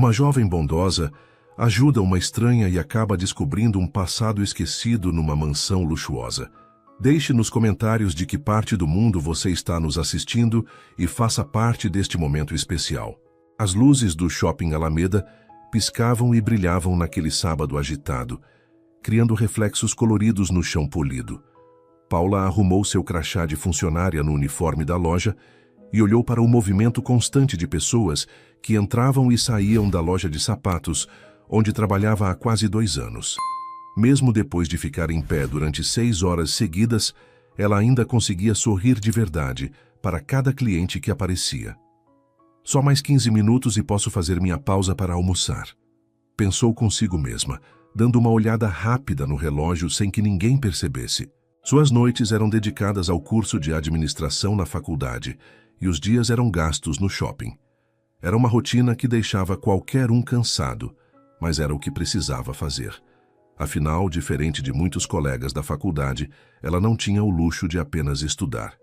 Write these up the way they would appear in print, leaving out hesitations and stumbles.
Uma jovem bondosa ajuda uma estranha e acaba descobrindo um passado esquecido numa mansão luxuosa. Deixe nos comentários de que parte do mundo você está nos assistindo e faça parte deste momento especial. As luzes do Shopping Alameda piscavam e brilhavam naquele sábado agitado, criando reflexos coloridos no chão polido. Paula arrumou seu crachá de funcionária no uniforme da loja e olhou para o movimento constante de pessoas que entravam e saíam da loja de sapatos, onde trabalhava há quase 2 anos. Mesmo depois de ficar em pé durante 6 horas seguidas, ela ainda conseguia sorrir de verdade para cada cliente que aparecia. Só mais 15 minutos e posso fazer minha pausa para almoçar. Pensou consigo mesma, dando uma olhada rápida no relógio sem que ninguém percebesse. Suas noites eram dedicadas ao curso de administração na faculdade e os dias eram gastos no shopping. Era uma rotina que deixava qualquer um cansado, mas era o que precisava fazer. Afinal, diferente de muitos colegas da faculdade, ela não tinha o luxo de apenas estudar.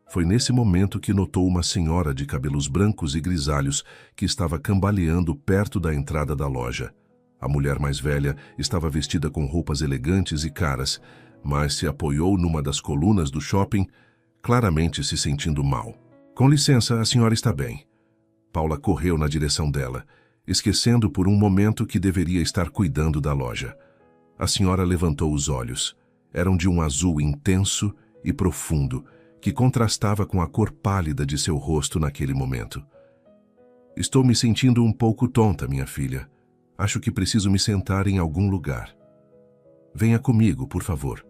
Foi nesse momento que notou uma senhora de cabelos brancos e grisalhos que estava cambaleando perto da entrada da loja. A mulher mais velha estava vestida com roupas elegantes e caras, mas se apoiou numa das colunas do shopping, claramente se sentindo mal. Com licença, a senhora está bem. Paula correu na direção dela, esquecendo por um momento que deveria estar cuidando da loja. A senhora levantou os olhos. Eram de um azul intenso e profundo, que contrastava com a cor pálida de seu rosto naquele momento. Estou me sentindo um pouco tonta, minha filha. Acho que preciso me sentar em algum lugar. Venha comigo, por favor.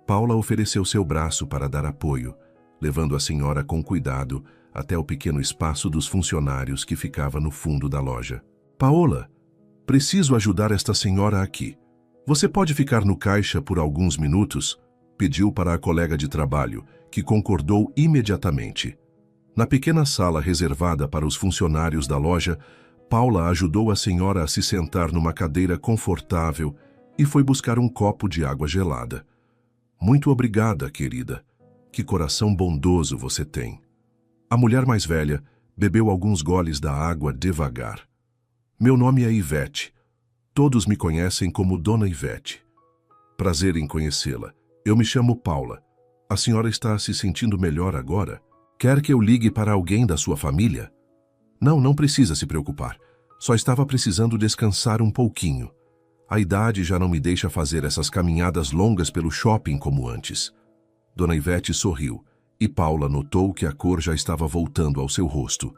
Paula ofereceu seu braço para dar apoio, levando a senhora com cuidado até o pequeno espaço dos funcionários que ficava no fundo da loja. Paola, preciso ajudar esta senhora aqui. Você pode ficar no caixa por alguns minutos? Pediu para a colega de trabalho, que concordou imediatamente. Na pequena sala reservada para os funcionários da loja, Paula ajudou a senhora a se sentar numa cadeira confortável e foi buscar um copo de água gelada. Muito obrigada, querida. Que coração bondoso você tem. A mulher mais velha bebeu alguns goles da água devagar. Meu nome é Ivete. Todos me conhecem como Dona Ivete. Prazer em conhecê-la. Eu me chamo Paula. A senhora está se sentindo melhor agora? Quer que eu ligue para alguém da sua família? Não precisa se preocupar. Só estava precisando descansar um pouquinho. A idade já não me deixa fazer essas caminhadas longas pelo shopping como antes. Dona Ivete sorriu, e Paula notou que a cor já estava voltando ao seu rosto.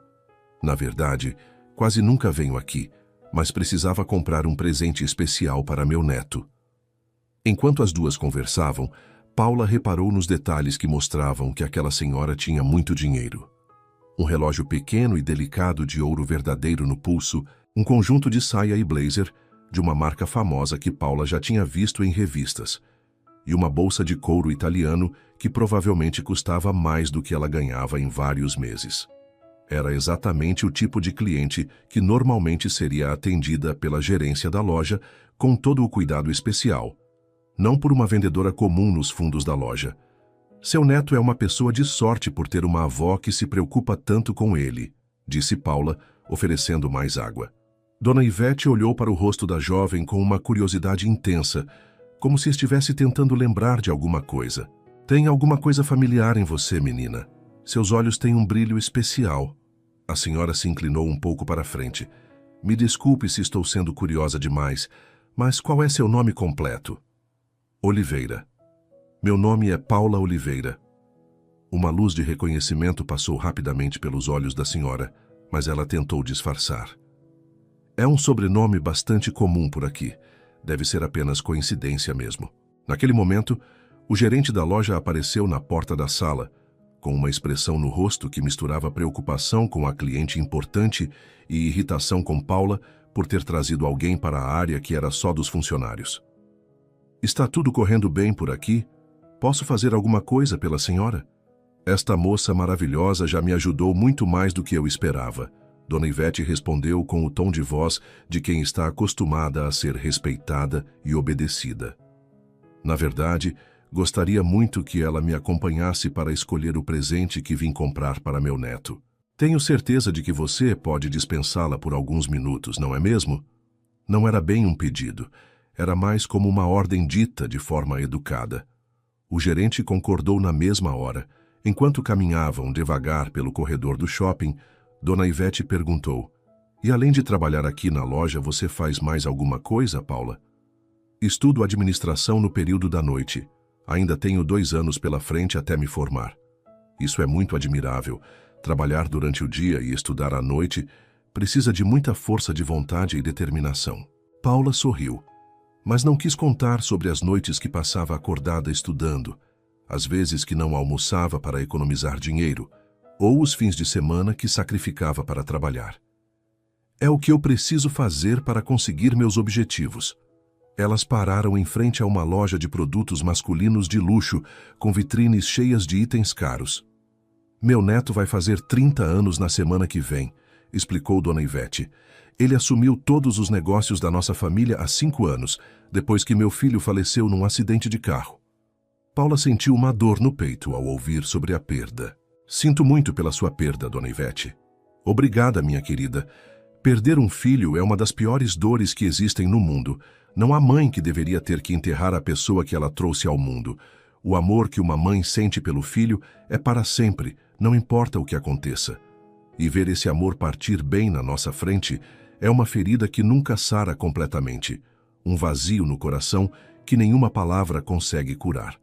Na verdade, quase nunca venho aqui, mas precisava comprar um presente especial para meu neto. Enquanto as duas conversavam, Paula reparou nos detalhes que mostravam que aquela senhora tinha muito dinheiro. Um relógio pequeno e delicado de ouro verdadeiro no pulso, um conjunto de saia e blazer, de uma marca famosa que Paula já tinha visto em revistas, e uma bolsa de couro italiano que provavelmente custava mais do que ela ganhava em vários meses. Era exatamente o tipo de cliente que normalmente seria atendida pela gerência da loja com todo o cuidado especial, não por uma vendedora comum nos fundos da loja. Seu neto é uma pessoa de sorte por ter uma avó que se preocupa tanto com ele, disse Paula, oferecendo mais água. Dona Ivete olhou para o rosto da jovem com uma curiosidade intensa, como se estivesse tentando lembrar de alguma coisa. Tem alguma coisa familiar em você, menina. Seus olhos têm um brilho especial. A senhora se inclinou um pouco para frente. Me desculpe se estou sendo curiosa demais, mas qual é seu nome completo? Oliveira. Meu nome é Paula Oliveira. Uma luz de reconhecimento passou rapidamente pelos olhos da senhora, mas ela tentou disfarçar. É um sobrenome bastante comum por aqui. Deve ser apenas coincidência mesmo. Naquele momento, o gerente da loja apareceu na porta da sala, com uma expressão no rosto que misturava preocupação com a cliente importante e irritação com Paula por ter trazido alguém para a área que era só dos funcionários. Está tudo correndo bem por aqui? Posso fazer alguma coisa pela senhora? Esta moça maravilhosa já me ajudou muito mais do que eu esperava. Dona Ivete respondeu com o tom de voz de quem está acostumada a ser respeitada e obedecida. Na verdade, gostaria muito que ela me acompanhasse para escolher o presente que vim comprar para meu neto. Tenho certeza de que você pode dispensá-la por alguns minutos, não é mesmo? Não era bem um pedido. Era mais como uma ordem dita de forma educada. O gerente concordou na mesma hora. Enquanto caminhavam devagar pelo corredor do shopping, Dona Ivete perguntou: "E além de trabalhar aqui na loja, você faz mais alguma coisa, Paula?" "Estudo administração no período da noite. Ainda tenho 2 anos pela frente até me formar." "Isso é muito admirável. Trabalhar durante o dia e estudar à noite precisa de muita força de vontade e determinação." Paula sorriu, mas não quis contar sobre as noites que passava acordada estudando, as vezes que não almoçava para economizar dinheiro, ou os fins de semana que sacrificava para trabalhar. "É o que eu preciso fazer para conseguir meus objetivos." Elas pararam em frente a uma loja de produtos masculinos de luxo, com vitrines cheias de itens caros. "Meu neto vai fazer 30 anos na semana que vem", explicou Dona Ivete. "Ele assumiu todos os negócios da nossa família há 5 anos, depois que meu filho faleceu num acidente de carro." Paula sentiu uma dor no peito ao ouvir sobre a perda. "Sinto muito pela sua perda, Dona Ivete." "Obrigada, minha querida. Perder um filho é uma das piores dores que existem no mundo. Não há mãe que deveria ter que enterrar a pessoa que ela trouxe ao mundo. O amor que uma mãe sente pelo filho é para sempre, não importa o que aconteça. E ver esse amor partir bem na nossa frente é uma ferida que nunca sara completamente, um vazio no coração que nenhuma palavra consegue curar."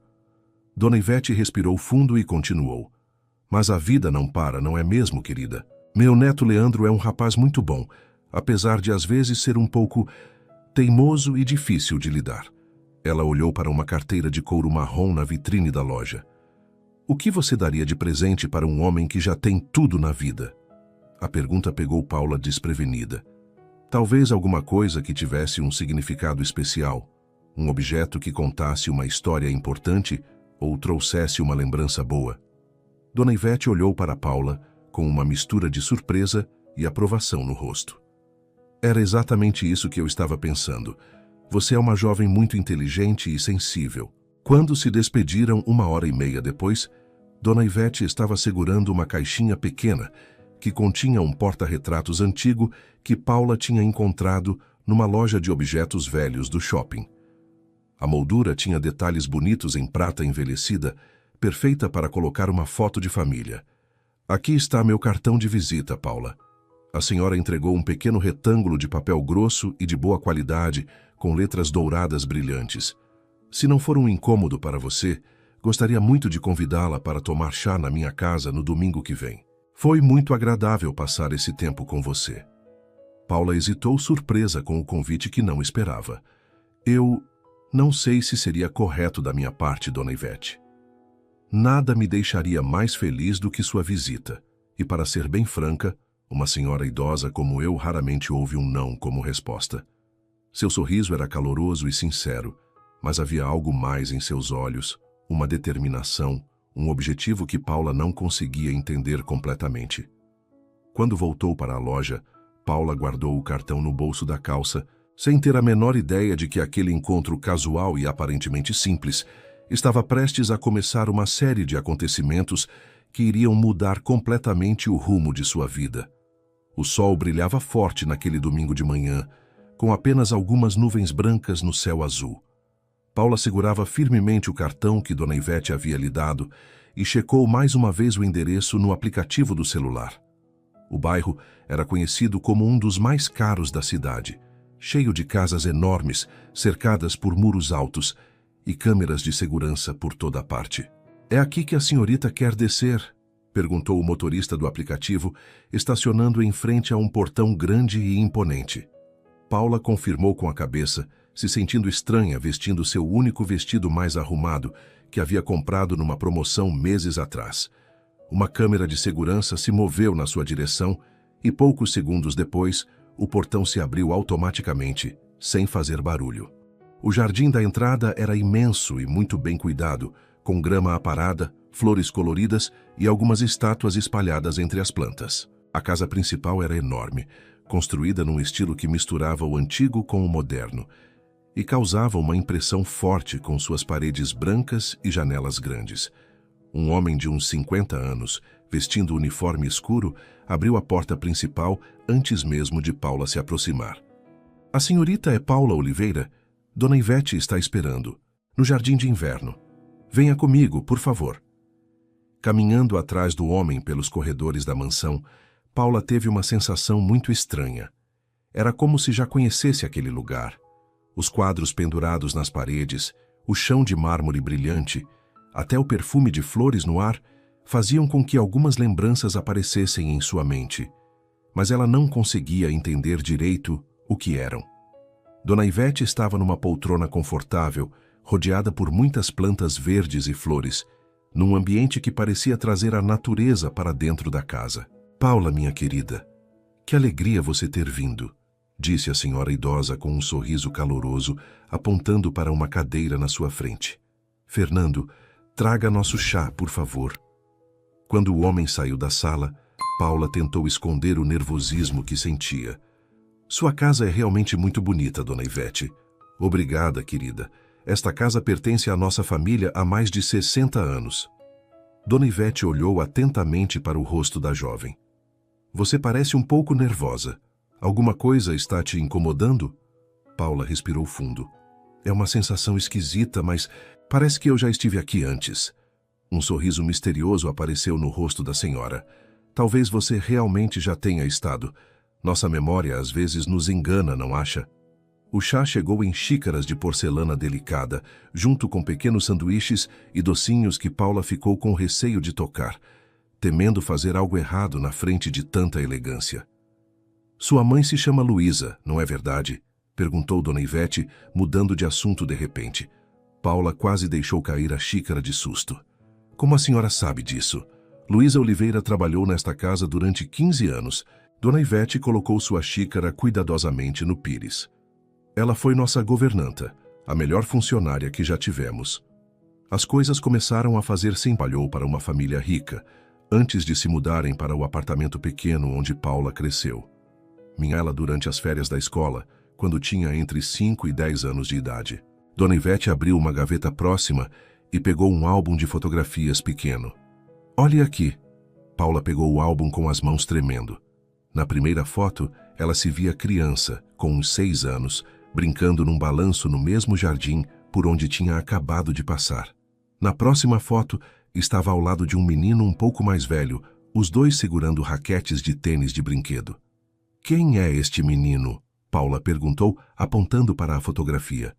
Dona Ivete respirou fundo e continuou: "Mas a vida não para, não é mesmo, querida? Meu neto Leandro é um rapaz muito bom, apesar de às vezes ser um pouco teimoso e difícil de lidar." Ela olhou para uma carteira de couro marrom na vitrine da loja. "O que você daria de presente para um homem que já tem tudo na vida?" A pergunta pegou Paula desprevenida. Talvez alguma coisa que tivesse um significado especial, um objeto que contasse uma história importante ou trouxesse uma lembrança boa. Dona Ivete olhou para Paula com uma mistura de surpresa e aprovação no rosto. "Era exatamente isso que eu estava pensando. Você é uma jovem muito inteligente e sensível." Quando se despediram 1h30 depois, Dona Ivete estava segurando uma caixinha pequena que continha um porta-retratos antigo que Paula tinha encontrado numa loja de objetos velhos do shopping. A moldura tinha detalhes bonitos em prata envelhecida, perfeita para colocar uma foto de família. "Aqui está meu cartão de visita, Paula." A senhora entregou um pequeno retângulo de papel grosso e de boa qualidade, com letras douradas brilhantes. "Se não for um incômodo para você, gostaria muito de convidá-la para tomar chá na minha casa no domingo que vem. Foi muito agradável passar esse tempo com você." Paula hesitou, surpresa com o convite que não esperava. "Eu não sei se seria correto da minha parte, Dona Ivete. Nada me deixaria mais feliz do que sua visita. E para ser bem franca, uma senhora idosa como eu raramente ouve um não como resposta." Seu sorriso era caloroso e sincero, mas havia algo mais em seus olhos, uma determinação, um objetivo que Paula não conseguia entender completamente. Quando voltou para a loja, Paula guardou o cartão no bolso da calça, sem ter a menor ideia de que aquele encontro casual e aparentemente simples estava prestes a começar uma série de acontecimentos que iriam mudar completamente o rumo de sua vida. O sol brilhava forte naquele domingo de manhã, com apenas algumas nuvens brancas no céu azul. Paula segurava firmemente o cartão que Dona Ivete havia lhe dado e checou mais uma vez o endereço no aplicativo do celular. O bairro era conhecido como um dos mais caros da cidade, cheio de casas enormes, cercadas por muros altos e câmeras de segurança por toda parte. "É aqui que a senhorita quer descer?" perguntou o motorista do aplicativo, estacionando em frente a um portão grande e imponente. Paula confirmou com a cabeça, se sentindo estranha vestindo seu único vestido mais arrumado, que havia comprado numa promoção meses atrás. Uma câmera de segurança se moveu na sua direção e poucos segundos depois, o portão se abriu automaticamente, sem fazer barulho. O jardim da entrada era imenso e muito bem cuidado, com grama aparada, flores coloridas e algumas estátuas espalhadas entre as plantas. A casa principal era enorme, construída num estilo que misturava o antigo com o moderno, e causava uma impressão forte com suas paredes brancas e janelas grandes. Um homem de uns 50 anos, vestindo o uniforme escuro, abriu a porta principal antes mesmo de Paula se aproximar. A senhorita é Paula Oliveira? Dona Ivete está esperando, no jardim de inverno. Venha comigo, por favor. Caminhando atrás do homem pelos corredores da mansão, Paula teve uma sensação muito estranha. Era como se já conhecesse aquele lugar. Os quadros pendurados nas paredes, o chão de mármore brilhante, até o perfume de flores no ar, faziam com que algumas lembranças aparecessem em sua mente. Mas ela não conseguia entender direito o que eram. Dona Ivete estava numa poltrona confortável, rodeada por muitas plantas verdes e flores, num ambiente que parecia trazer a natureza para dentro da casa. Paula, minha querida, que alegria você ter vindo, disse a senhora idosa com um sorriso caloroso, apontando para uma cadeira na sua frente. Fernando, traga nosso chá, por favor. Quando o homem saiu da sala, Paula tentou esconder o nervosismo que sentia. Sua casa é realmente muito bonita, Dona Ivete. Obrigada, querida. Esta casa pertence à nossa família há mais de 60 anos. Dona Ivete olhou atentamente para o rosto da jovem. Você parece um pouco nervosa. Alguma coisa está te incomodando? Paula respirou fundo. É uma sensação esquisita, mas parece que eu já estive aqui antes. Um sorriso misterioso apareceu no rosto da senhora. Talvez você realmente já tenha estado. Nossa memória às vezes nos engana, não acha? O chá chegou em xícaras de porcelana delicada, junto com pequenos sanduíches e docinhos que Paula ficou com receio de tocar, temendo fazer algo errado na frente de tanta elegância. Sua mãe se chama Luísa, não é verdade? Perguntou Dona Ivete, mudando de assunto de repente. Paula quase deixou cair a xícara de susto. Como a senhora sabe disso? Luísa Oliveira trabalhou nesta casa durante 15 anos. Dona Ivete colocou sua xícara cuidadosamente no pires. Ela foi nossa governanta, a melhor funcionária que já tivemos. As coisas começaram a fazer-se. Trabalhou para uma família rica, antes de se mudarem para o apartamento pequeno onde Paula cresceu. Ela durante as férias da escola, quando tinha entre 5 e 10 anos de idade. Dona Ivete abriu uma gaveta próxima e pegou um álbum de fotografias pequeno. Olhe aqui. Paula pegou o álbum com as mãos tremendo. Na primeira foto, ela se via criança, com uns 6 anos, brincando num balanço no mesmo jardim por onde tinha acabado de passar. Na próxima foto, estava ao lado de um menino um pouco mais velho, os dois segurando raquetes de tênis de brinquedo. Quem é este menino? Paula perguntou, apontando para a fotografia.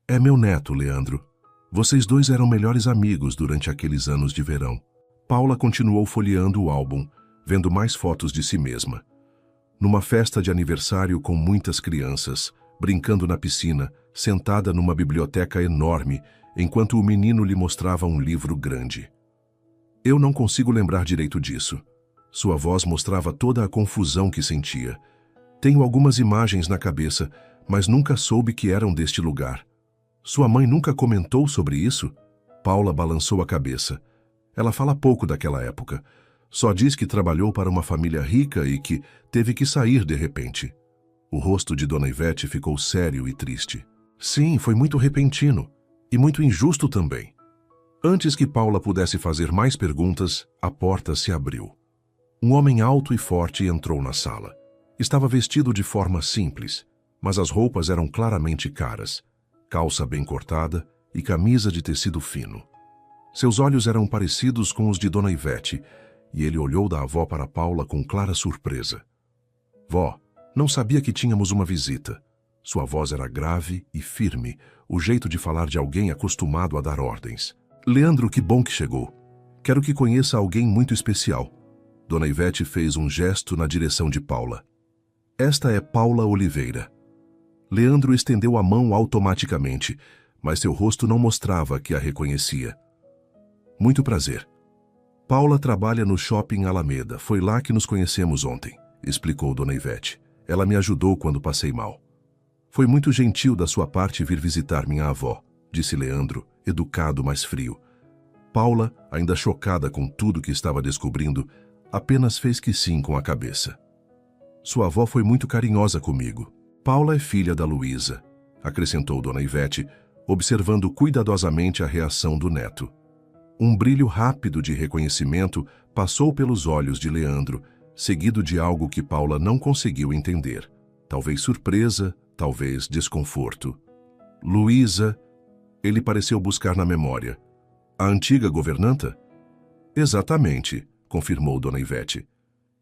É meu neto, Leandro. Vocês dois eram melhores amigos durante aqueles anos de verão. Paula continuou folheando o álbum, vendo mais fotos de si mesma. Numa festa de aniversário com muitas crianças, brincando na piscina, sentada numa biblioteca enorme, enquanto o menino lhe mostrava um livro grande. Eu não consigo lembrar direito disso. Sua voz mostrava toda a confusão que sentia. Tenho algumas imagens na cabeça, mas nunca soube que eram deste lugar. Sua mãe nunca comentou sobre isso? Paula balançou a cabeça. Ela fala pouco daquela época. Só diz que trabalhou para uma família rica e que teve que sair de repente. O rosto de Dona Ivete ficou sério e triste. Sim, foi muito repentino. E muito injusto também. Antes que Paula pudesse fazer mais perguntas, a porta se abriu. Um homem alto e forte entrou na sala. Estava vestido de forma simples, mas as roupas eram claramente caras. Calça bem cortada e camisa de tecido fino. Seus olhos eram parecidos com os de Dona Ivete, e ele olhou da avó para Paula com clara surpresa. Vó, não sabia que tínhamos uma visita. Sua voz era grave e firme, o jeito de falar de alguém acostumado a dar ordens. Leandro, que bom que chegou. Quero que conheça alguém muito especial. Dona Ivete fez um gesto na direção de Paula. Esta é Paula Oliveira. Leandro estendeu a mão automaticamente, mas seu rosto não mostrava que a reconhecia. Muito prazer. Paula trabalha no Shopping Alameda. Foi lá que nos conhecemos ontem, explicou Dona Ivete. Ela me ajudou quando passei mal. Foi muito gentil da sua parte vir visitar minha avó, disse Leandro, educado, mas frio. Paula, ainda chocada com tudo que estava descobrindo, apenas fez que sim com a cabeça. Sua avó foi muito carinhosa comigo. Paula é filha da Luísa, acrescentou Dona Ivete, observando cuidadosamente a reação do neto. Um brilho rápido de reconhecimento passou pelos olhos de Leandro, seguido de algo que Paula não conseguiu entender. Talvez surpresa, talvez desconforto. Luísa, ele pareceu buscar na memória. A antiga governanta? Exatamente, confirmou Dona Ivete.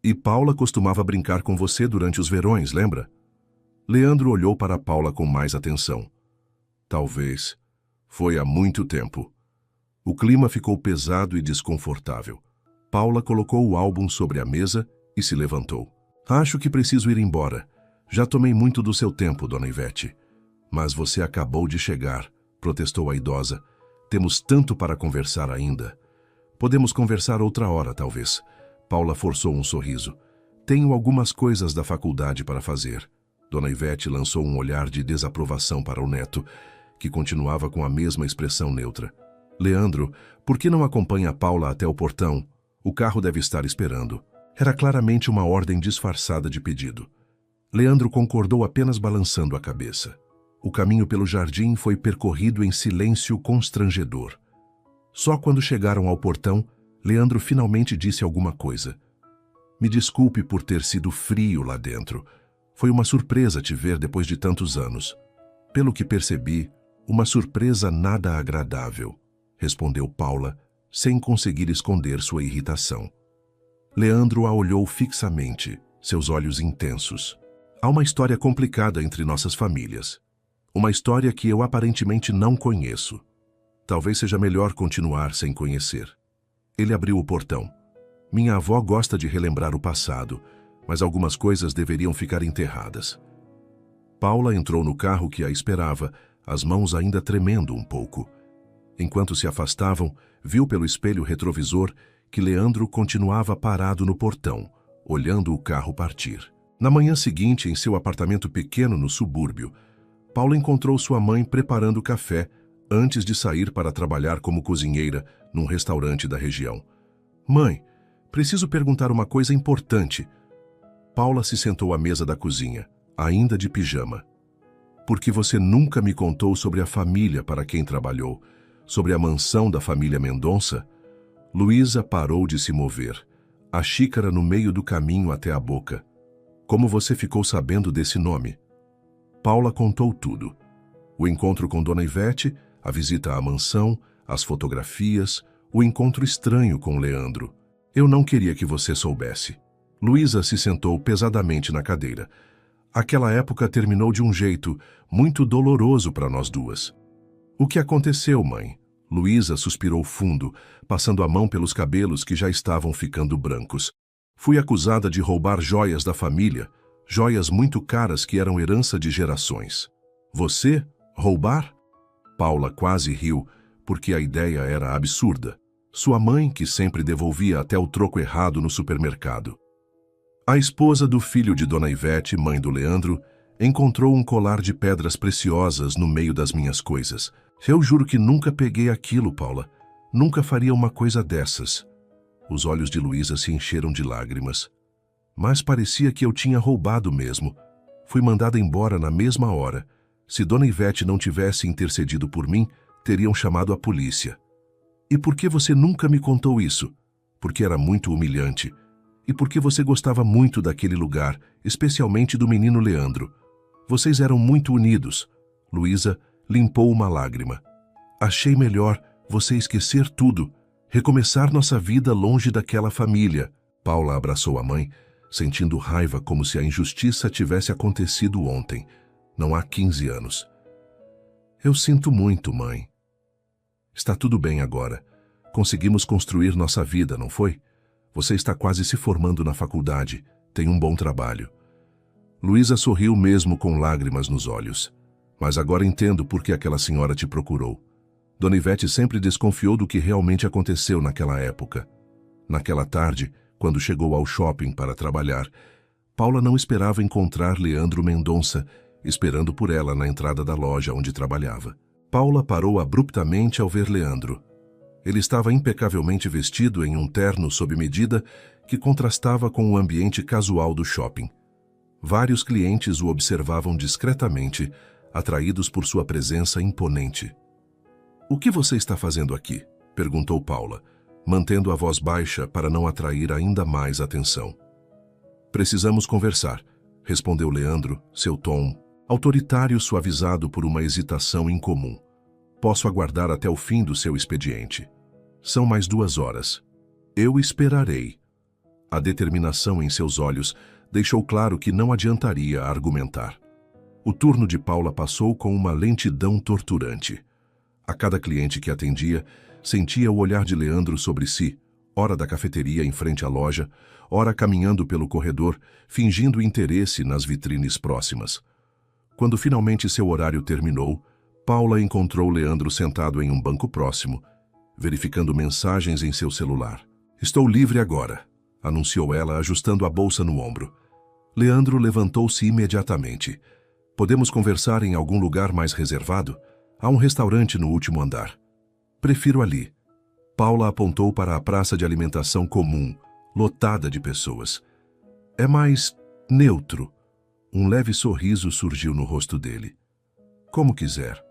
E Paula costumava brincar com você durante os verões, lembra? Leandro olhou para Paula com mais atenção. Talvez. Foi há muito tempo. O clima ficou pesado e desconfortável. Paula colocou o álbum sobre a mesa e se levantou. Acho que preciso ir embora. Já tomei muito do seu tempo, Dona Ivete. Mas você acabou de chegar, protestou a idosa. Temos tanto para conversar ainda. Podemos conversar outra hora, talvez. Paula forçou um sorriso. Tenho algumas coisas da faculdade para fazer. Dona Ivete lançou um olhar de desaprovação para o neto, que continuava com a mesma expressão neutra. Leandro, por que não acompanha a Paula até o portão? O carro deve estar esperando. Era claramente uma ordem disfarçada de pedido. Leandro concordou apenas balançando a cabeça. O caminho pelo jardim foi percorrido em silêncio constrangedor. Só quando chegaram ao portão, Leandro finalmente disse alguma coisa. Me desculpe por ter sido frio lá dentro. Foi uma surpresa te ver depois de tantos anos. Pelo que percebi, uma surpresa nada agradável, respondeu Paula, sem conseguir esconder sua irritação. Leandro a olhou fixamente, seus olhos intensos. Há uma história complicada entre nossas famílias. Uma história que eu aparentemente não conheço. Talvez seja melhor continuar sem conhecer. Ele abriu o portão. Minha avó gosta de relembrar o passado, mas algumas coisas deveriam ficar enterradas. Paula entrou no carro que a esperava, as mãos ainda tremendo um pouco. Enquanto se afastavam, viu pelo espelho retrovisor que Leandro continuava parado no portão, olhando o carro partir. Na manhã seguinte, em seu apartamento pequeno no subúrbio, Paula encontrou sua mãe preparando café antes de sair para trabalhar como cozinheira num restaurante da região. Mãe, preciso perguntar uma coisa importante. Paula se sentou à mesa da cozinha, ainda de pijama. Por que você nunca me contou sobre a família para quem trabalhou, sobre a mansão da família Mendonça? Luísa parou de se mover, a xícara no meio do caminho até a boca. Como você ficou sabendo desse nome? Paula contou tudo. O encontro com Dona Ivete, a visita à mansão, as fotografias, o encontro estranho com Leandro. Eu não queria que você soubesse. Luísa se sentou pesadamente na cadeira. Aquela época terminou de um jeito muito doloroso para nós duas. O que aconteceu, mãe? Luísa suspirou fundo, passando a mão pelos cabelos que já estavam ficando brancos. Fui acusada de roubar joias da família, joias muito caras que eram herança de gerações. Você? Roubar? Paula quase riu, porque a ideia era absurda. Sua mãe, que sempre devolvia até o troco errado no supermercado. A esposa do filho de Dona Ivete, mãe do Leandro, encontrou um colar de pedras preciosas no meio das minhas coisas. Eu juro que nunca peguei aquilo, Paula. Nunca faria uma coisa dessas. Os olhos de Luísa se encheram de lágrimas. Mas parecia que eu tinha roubado mesmo. Fui mandada embora na mesma hora. Se Dona Ivete não tivesse intercedido por mim, teriam chamado a polícia. E por que você nunca me contou isso? Porque era muito humilhante. E porque você gostava muito daquele lugar, especialmente do menino Leandro. Vocês eram muito unidos. Luísa limpou uma lágrima. Achei melhor você esquecer tudo, recomeçar nossa vida longe daquela família. Paula abraçou a mãe, sentindo raiva como se a injustiça tivesse acontecido ontem, não há 15 anos. Eu sinto muito, mãe. Está tudo bem agora. Conseguimos construir nossa vida, não foi? Você está quase se formando na faculdade, tem um bom trabalho. Luísa sorriu mesmo com lágrimas nos olhos. Mas agora entendo por que aquela senhora te procurou. Dona Ivete sempre desconfiou do que realmente aconteceu naquela época. Naquela tarde, quando chegou ao shopping para trabalhar, Paula não esperava encontrar Leandro Mendonça, esperando por ela na entrada da loja onde trabalhava. Paula parou abruptamente ao ver Leandro. Ele estava impecavelmente vestido em um terno sob medida que contrastava com o ambiente casual do shopping. Vários clientes o observavam discretamente, atraídos por sua presença imponente. O que você está fazendo aqui? Perguntou Paula, mantendo a voz baixa para não atrair ainda mais atenção. Precisamos conversar, respondeu Leandro, seu tom autoritário suavizado por uma hesitação incomum. Posso aguardar até o fim do seu expediente. São mais 2 horas. Eu esperarei. A determinação em seus olhos deixou claro que não adiantaria argumentar. O turno de Paula passou com uma lentidão torturante. A cada cliente que atendia, sentia o olhar de Leandro sobre si, ora da cafeteria em frente à loja, ora caminhando pelo corredor, fingindo interesse nas vitrines próximas. Quando finalmente seu horário terminou, Paula encontrou Leandro sentado em um banco próximo, verificando mensagens em seu celular. Estou livre agora, anunciou ela, ajustando a bolsa no ombro. Leandro levantou-se imediatamente. Podemos conversar em algum lugar mais reservado? Há um restaurante no último andar. Prefiro ali. Paula apontou para a praça de alimentação comum, lotada de pessoas. É mais neutro. Um leve sorriso surgiu no rosto dele. Como quiser.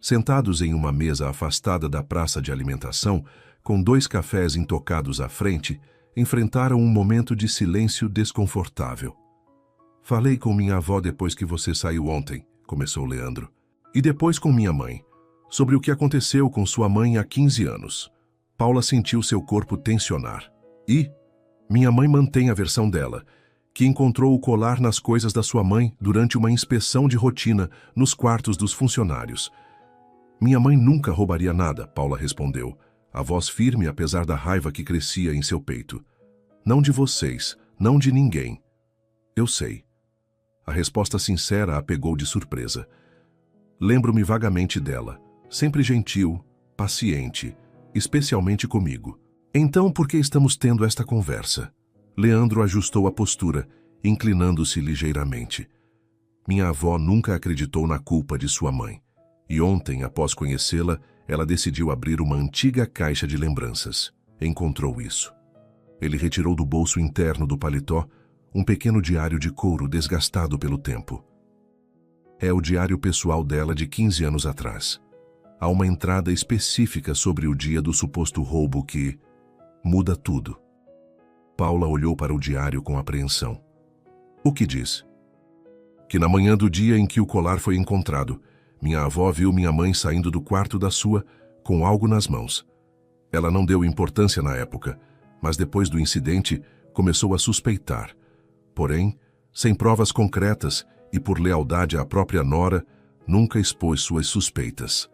Sentados em uma mesa afastada da praça de alimentação, com 2 cafés intocados à frente, enfrentaram um momento de silêncio desconfortável. Falei com minha avó depois que você saiu ontem, começou Leandro. E depois com minha mãe, sobre o que aconteceu com sua mãe há 15 anos. Paula sentiu seu corpo tensionar. E minha mãe mantém a versão dela, que encontrou o colar nas coisas da sua mãe durante uma inspeção de rotina nos quartos dos funcionários. Minha mãe nunca roubaria nada, Paula respondeu, a voz firme apesar da raiva que crescia em seu peito. Não de vocês, não de ninguém. Eu sei. A resposta sincera a pegou de surpresa. Lembro-me vagamente dela, sempre gentil, paciente, especialmente comigo. Então, por que estamos tendo esta conversa? Leandro ajustou a postura, inclinando-se ligeiramente. Minha avó nunca acreditou na culpa de sua mãe. E ontem, após conhecê-la, ela decidiu abrir uma antiga caixa de lembranças. Encontrou isso. Ele retirou do bolso interno do paletó um pequeno diário de couro desgastado pelo tempo. É o diário pessoal dela de 15 anos atrás. Há uma entrada específica sobre o dia do suposto roubo que muda tudo. Paula olhou para o diário com apreensão. O que diz? Que na manhã do dia em que o colar foi encontrado, minha avó viu minha mãe saindo do quarto da sua com algo nas mãos. Ela não deu importância na época, mas depois do incidente começou a suspeitar. Porém, sem provas concretas e por lealdade à própria nora, nunca expôs suas suspeitas.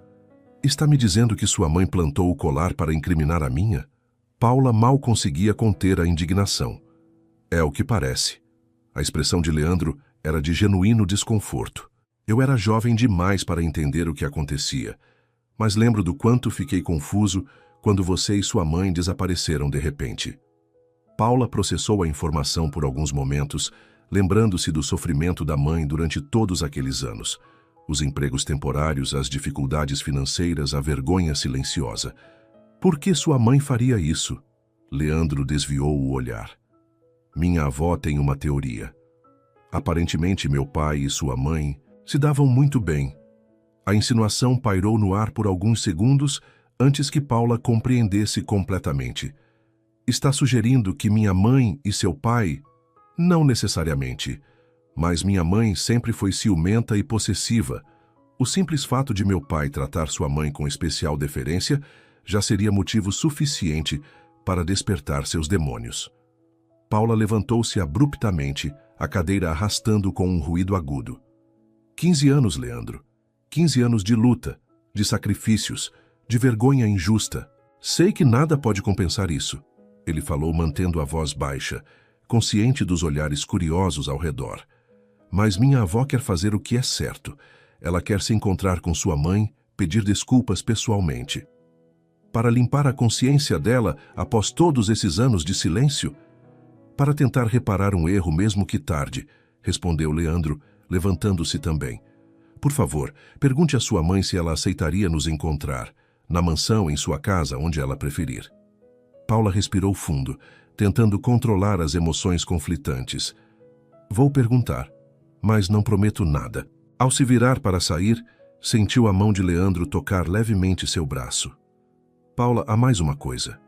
Está me dizendo que sua mãe plantou o colar para incriminar a minha? Paula mal conseguia conter a indignação. É o que parece. A expressão de Leandro era de genuíno desconforto. Eu era jovem demais para entender o que acontecia, mas lembro do quanto fiquei confuso quando você e sua mãe desapareceram de repente. Paula processou a informação por alguns momentos, lembrando-se do sofrimento da mãe durante todos aqueles anos. Os empregos temporários, as dificuldades financeiras, a vergonha silenciosa. Por que sua mãe faria isso? Leandro desviou o olhar. Minha avó tem uma teoria. Aparentemente, meu pai e sua mãe se davam muito bem. A insinuação pairou no ar por alguns segundos antes que Paula compreendesse completamente. Está sugerindo que minha mãe e seu pai... Não necessariamente, mas minha mãe sempre foi ciumenta e possessiva. O simples fato de meu pai tratar sua mãe com especial deferência já seria motivo suficiente para despertar seus demônios. Paula levantou-se abruptamente, a cadeira arrastando com um ruído agudo. 15 anos, Leandro. 15 anos de luta, de sacrifícios, de vergonha injusta. Sei que nada pode compensar isso, ele falou mantendo a voz baixa, consciente dos olhares curiosos ao redor. Mas minha avó quer fazer o que é certo. Ela quer se encontrar com sua mãe, pedir desculpas pessoalmente. Para limpar a consciência dela após todos esses anos de silêncio? Para tentar reparar um erro mesmo que tarde, respondeu Leandro, levantando-se também. Por favor, pergunte à sua mãe se ela aceitaria nos encontrar, na mansão em sua casa, onde ela preferir. Paula respirou fundo, tentando controlar as emoções conflitantes. Vou perguntar, mas não prometo nada. Ao se virar para sair, sentiu a mão de Leandro tocar levemente seu braço. Paula, há mais uma coisa.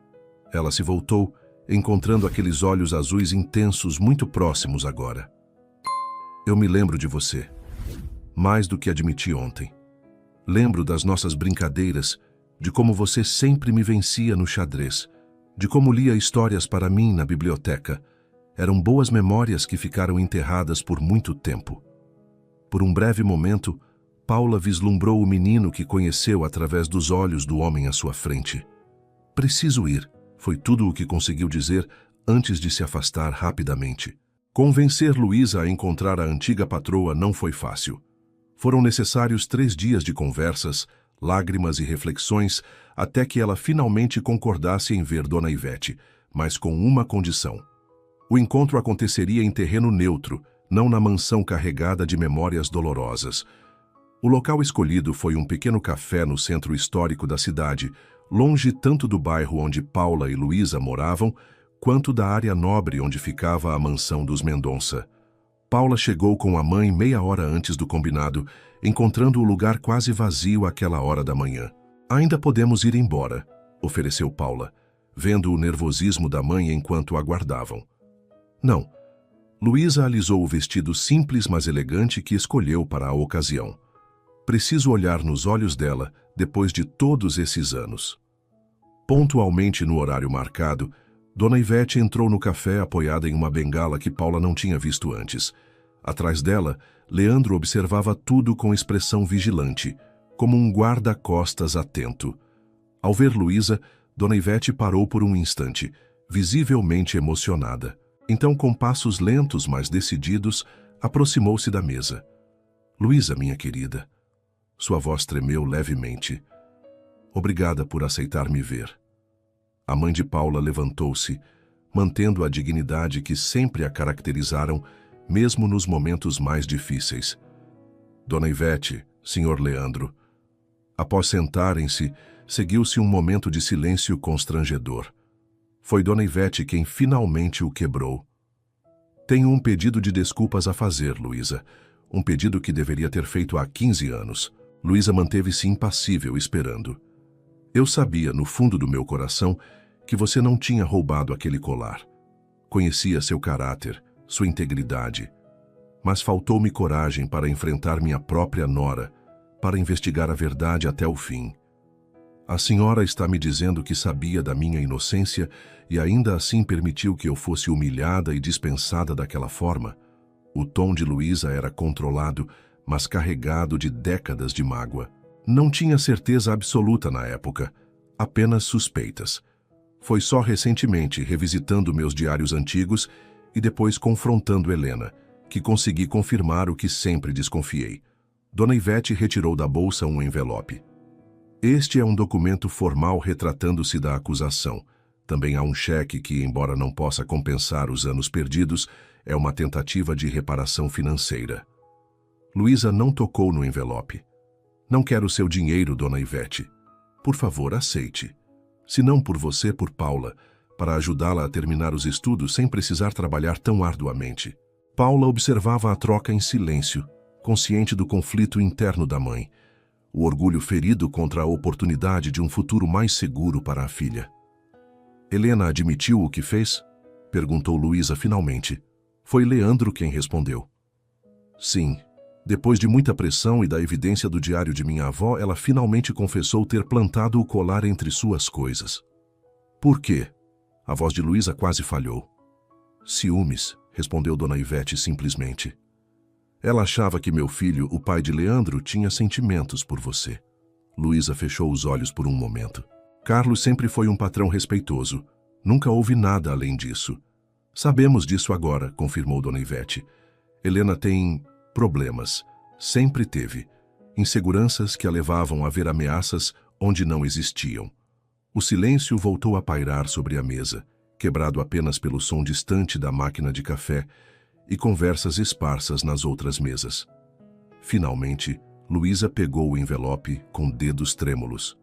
Ela se voltou, encontrando aqueles olhos azuis intensos muito próximos agora. Eu me lembro de você, mais do que admiti ontem. Lembro das nossas brincadeiras, de como você sempre me vencia no xadrez, de como lia histórias para mim na biblioteca. Eram boas memórias que ficaram enterradas por muito tempo. Por um breve momento, Paula vislumbrou o menino que conheceu através dos olhos do homem à sua frente. Preciso ir, foi tudo o que conseguiu dizer antes de se afastar rapidamente. Convencer Luísa a encontrar a antiga patroa não foi fácil. Foram necessários 3 dias de conversas, lágrimas e reflexões, até que ela finalmente concordasse em ver Dona Ivete, mas com uma condição. O encontro aconteceria em terreno neutro, não na mansão carregada de memórias dolorosas. O local escolhido foi um pequeno café no centro histórico da cidade, longe tanto do bairro onde Paula e Luísa moravam, quanto da área nobre onde ficava a mansão dos Mendonça. Paula chegou com a mãe meia hora antes do combinado, encontrando o lugar quase vazio àquela hora da manhã. Ainda podemos ir embora, ofereceu Paula, vendo o nervosismo da mãe enquanto aguardavam. Não. Luísa alisou o vestido simples mas elegante que escolheu para a ocasião. Preciso olhar nos olhos dela depois de todos esses anos. Pontualmente no horário marcado, Dona Ivete entrou no café apoiada em uma bengala que Paula não tinha visto antes. Atrás dela, Leandro observava tudo com expressão vigilante, como um guarda-costas atento. Ao ver Luísa, Dona Ivete parou por um instante, visivelmente emocionada. Então, com passos lentos, mas decididos, aproximou-se da mesa. Luísa, minha querida. Sua voz tremeu levemente. Obrigada por aceitar me ver. A mãe de Paula levantou-se, mantendo a dignidade que sempre a caracterizaram, mesmo nos momentos mais difíceis. Dona Ivete, Sr. Leandro. Após sentarem-se, seguiu-se um momento de silêncio constrangedor. Foi Dona Ivete quem finalmente o quebrou. Tenho um pedido de desculpas a fazer, Luísa. Um pedido que deveria ter feito há 15 anos. Luísa manteve-se impassível, esperando. Eu sabia, no fundo do meu coração, que você não tinha roubado aquele colar. Conhecia seu caráter, sua integridade. Mas faltou-me coragem para enfrentar minha própria nora, para investigar a verdade até o fim. A senhora está me dizendo que sabia da minha inocência e ainda assim permitiu que eu fosse humilhada e dispensada daquela forma? O tom de Luísa era controlado, mas carregado de décadas de mágoa. Não tinha certeza absoluta na época, apenas suspeitas. Foi só recentemente, revisitando meus diários antigos e depois confrontando Helena, que consegui confirmar o que sempre desconfiei. Dona Ivete retirou da bolsa um envelope. Este é um documento formal retratando-se da acusação. Também há um cheque que, embora não possa compensar os anos perdidos, é uma tentativa de reparação financeira. Luísa não tocou no envelope. Não quero seu dinheiro, Dona Ivete. Por favor, aceite. Se não por você, por Paula, para ajudá-la a terminar os estudos sem precisar trabalhar tão arduamente. Paula observava a troca em silêncio, consciente do conflito interno da mãe, o orgulho ferido contra a oportunidade de um futuro mais seguro para a filha. Helena admitiu o que fez? Perguntou Luísa finalmente. Foi Leandro quem respondeu. Sim. Depois de muita pressão e da evidência do diário de minha avó, ela finalmente confessou ter plantado o colar entre suas coisas. Por quê? A voz de Luísa quase falhou. Ciúmes, respondeu Dona Ivete simplesmente. Ela achava que meu filho, o pai de Leandro, tinha sentimentos por você. Luísa fechou os olhos por um momento. Carlos sempre foi um patrão respeitoso. Nunca houve nada além disso. Sabemos disso agora, confirmou Dona Ivete. Helena tem problemas. Sempre teve. Inseguranças que a levavam a ver ameaças onde não existiam. O silêncio voltou a pairar sobre a mesa, quebrado apenas pelo som distante da máquina de café e conversas esparsas nas outras mesas. Finalmente, Luísa pegou o envelope com dedos trêmulos.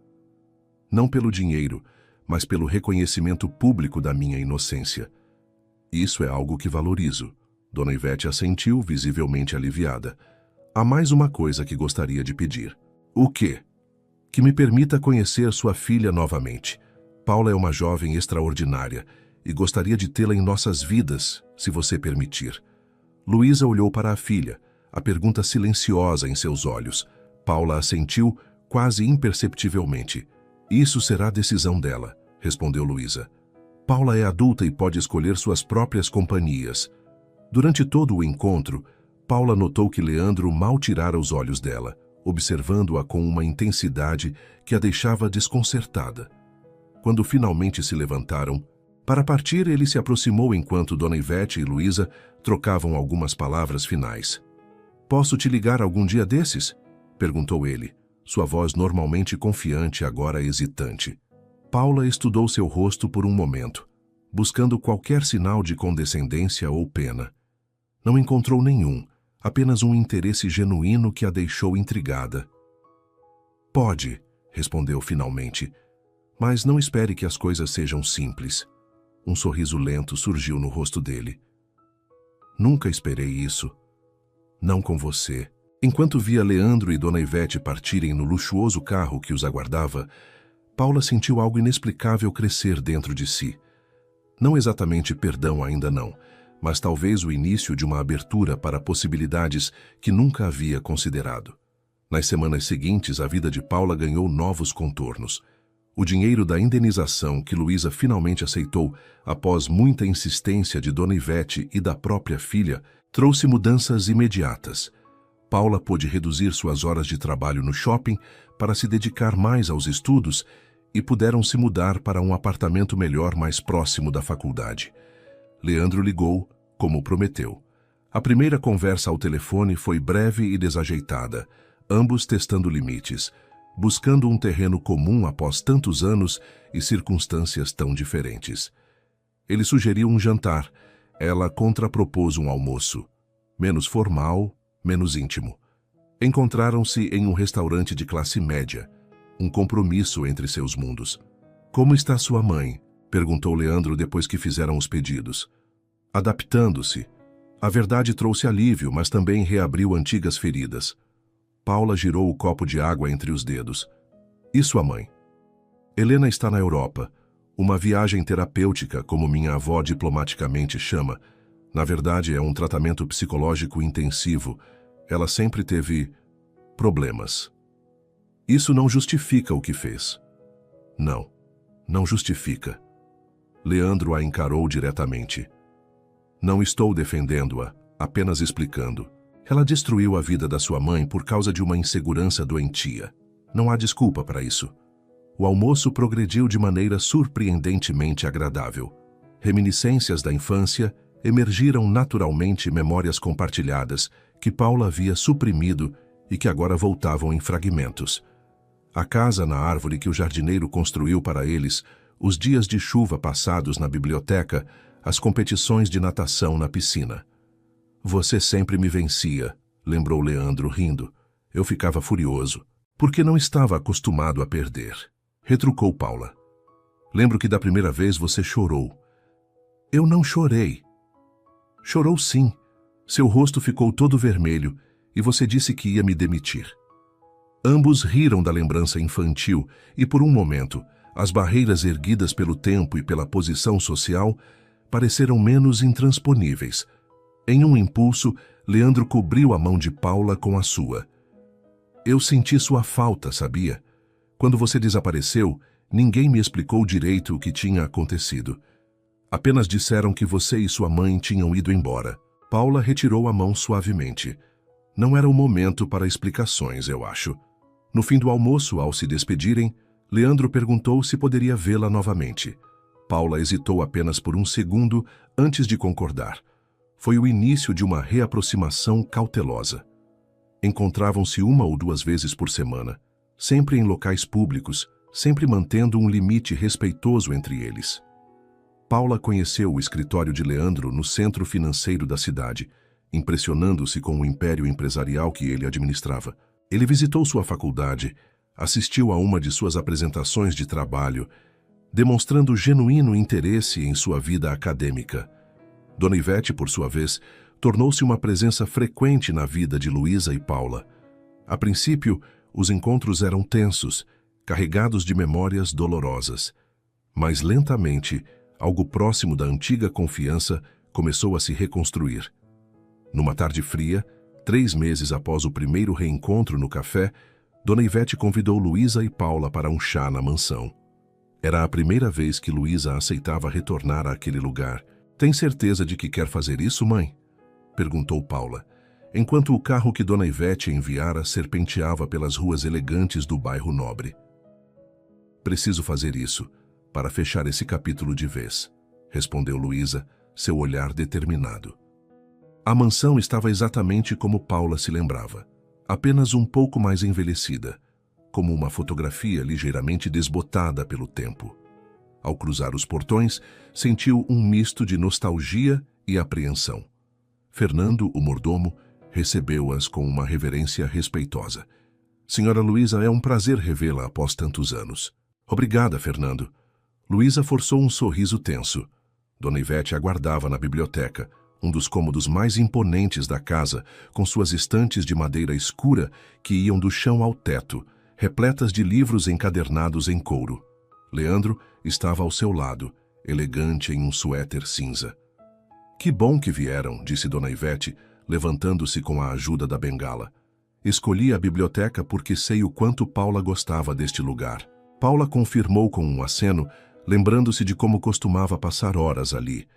Não pelo dinheiro, mas pelo reconhecimento público da minha inocência. Isso é algo que valorizo. Dona Ivete assentiu, visivelmente aliviada. Há mais uma coisa que gostaria de pedir. O quê? Que me permita conhecer sua filha novamente. Paula é uma jovem extraordinária e gostaria de tê-la em nossas vidas, se você permitir. Luísa olhou para a filha, a pergunta silenciosa em seus olhos. Paula assentiu, quase imperceptivelmente. Isso será a decisão dela, respondeu Luísa. Paula é adulta e pode escolher suas próprias companhias. Durante todo o encontro, Paula notou que Leandro mal tirara os olhos dela, observando-a com uma intensidade que a deixava desconcertada. Quando finalmente se levantaram, para partir, ele se aproximou enquanto Dona Ivete e Luísa trocavam algumas palavras finais. "Posso te ligar algum dia desses?" perguntou ele, sua voz normalmente confiante, agora hesitante. Paula estudou seu rosto por um momento, buscando qualquer sinal de condescendência ou pena. Não encontrou nenhum, apenas um interesse genuíno que a deixou intrigada. "Pode", respondeu finalmente, "mas não espere que as coisas sejam simples." Um sorriso lento surgiu no rosto dele. "Nunca esperei isso. Não com você." Enquanto via Leandro e Dona Ivete partirem no luxuoso carro que os aguardava, Paula sentiu algo inexplicável crescer dentro de si. Não exatamente perdão, ainda não, mas talvez o início de uma abertura para possibilidades que nunca havia considerado. Nas semanas seguintes, a vida de Paula ganhou novos contornos. O dinheiro da indenização que Luísa finalmente aceitou, após muita insistência de Dona Ivete e da própria filha, trouxe mudanças imediatas. Paula pôde reduzir suas horas de trabalho no shopping para se dedicar mais aos estudos e puderam se mudar para um apartamento melhor mais próximo da faculdade. Leandro ligou, como prometeu. A primeira conversa ao telefone foi breve e desajeitada, ambos testando limites, buscando um terreno comum após tantos anos e circunstâncias tão diferentes. Ele sugeriu um jantar, ela contrapropôs um almoço, menos formal, menos íntimo. Encontraram-se em um restaurante de classe média, um compromisso entre seus mundos. "Como está sua mãe?" perguntou Leandro depois que fizeram os pedidos. "Adaptando-se. A verdade trouxe alívio, mas também reabriu antigas feridas." Paula girou o copo de água entre os dedos. "E sua mãe?" "Helena está na Europa. Uma viagem terapêutica, como minha avó diplomaticamente chama. Na verdade, é um tratamento psicológico intensivo. Ela sempre teve problemas." "Isso não justifica o que fez." "Não, não justifica." Leandro a encarou diretamente. "Não estou defendendo-a, apenas explicando. Ela destruiu a vida da sua mãe por causa de uma insegurança doentia. Não há desculpa para isso." O almoço progrediu de maneira surpreendentemente agradável. Reminiscências da infância emergiram naturalmente, memórias compartilhadas que Paula havia suprimido e que agora voltavam em fragmentos. A casa na árvore que o jardineiro construiu para eles, os dias de chuva passados na biblioteca, as competições de natação na piscina. "Você sempre me vencia", lembrou Leandro rindo. "Eu ficava furioso, porque não estava acostumado a perder." Retrucou Paula. "Lembro que da primeira vez você chorou." "Eu não chorei." "Chorou sim. Seu rosto ficou todo vermelho e você disse que ia me demitir." Ambos riram da lembrança infantil e, por um momento, as barreiras erguidas pelo tempo e pela posição social pareceram menos intransponíveis. Em um impulso, Leandro cobriu a mão de Paula com a sua. "Eu senti sua falta, sabia? Quando você desapareceu, ninguém me explicou direito o que tinha acontecido. Apenas disseram que você e sua mãe tinham ido embora." Paula retirou a mão suavemente. "Não era o momento para explicações, eu acho." No fim do almoço, ao se despedirem, Leandro perguntou se poderia vê-la novamente. Paula hesitou apenas por um segundo antes de concordar. Foi o início de uma reaproximação cautelosa. Encontravam-se 1 ou 2 vezes por semana, sempre em locais públicos, sempre mantendo um limite respeitoso entre eles. Paula conheceu o escritório de Leandro no centro financeiro da cidade, impressionando-se com o império empresarial que ele administrava. Ele visitou sua faculdade, assistiu a uma de suas apresentações de trabalho, demonstrando genuíno interesse em sua vida acadêmica. Dona Ivete, por sua vez, tornou-se uma presença frequente na vida de Luísa e Paula. A princípio, os encontros eram tensos, carregados de memórias dolorosas. Mas lentamente, algo próximo da antiga confiança começou a se reconstruir. Numa tarde fria, 3 meses após o primeiro reencontro no café, Dona Ivete convidou Luísa e Paula para um chá na mansão. Era a primeira vez que Luísa aceitava retornar àquele lugar. "Tem certeza de que quer fazer isso, mãe?" perguntou Paula, enquanto o carro que Dona Ivete enviara serpenteava pelas ruas elegantes do bairro nobre. "Preciso fazer isso, para fechar esse capítulo de vez", respondeu Luísa, seu olhar determinado. A mansão estava exatamente como Paula se lembrava, apenas um pouco mais envelhecida, como uma fotografia ligeiramente desbotada pelo tempo. Ao cruzar os portões, sentiu um misto de nostalgia e apreensão. Fernando, o mordomo, recebeu-as com uma reverência respeitosa. "Senhora Luísa, é um prazer revê-la após tantos anos." "Obrigada, Fernando." Luísa forçou um sorriso tenso. Dona Ivete aguardava na biblioteca, um dos cômodos mais imponentes da casa, com suas estantes de madeira escura que iam do chão ao teto, repletas de livros encadernados em couro. Leandro estava ao seu lado, elegante em um suéter cinza. "Que bom que vieram", disse Dona Ivete, levantando-se com a ajuda da bengala. "Escolhi a biblioteca porque sei o quanto Paula gostava deste lugar." Paula confirmou com um aceno, lembrando-se de como costumava passar horas ali,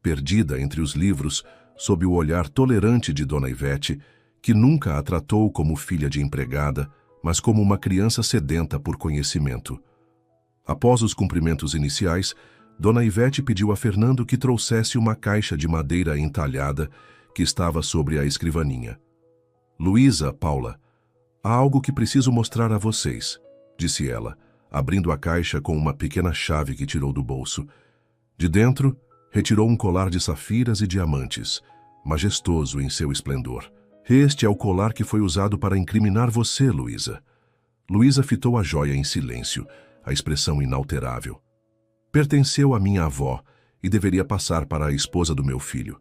perdida entre os livros, sob o olhar tolerante de Dona Ivete, que nunca a tratou como filha de empregada, mas como uma criança sedenta por conhecimento. Após os cumprimentos iniciais, Dona Ivete pediu a Fernando que trouxesse uma caixa de madeira entalhada que estava sobre a escrivaninha. "Luísa, Paula, há algo que preciso mostrar a vocês", disse ela, abrindo a caixa com uma pequena chave que tirou do bolso. De dentro, retirou um colar de safiras e diamantes, majestoso em seu esplendor. "Este é o colar que foi usado para incriminar você, Luísa." Luísa fitou a joia em silêncio, a expressão inalterável. "Pertenceu à minha avó e deveria passar para a esposa do meu filho.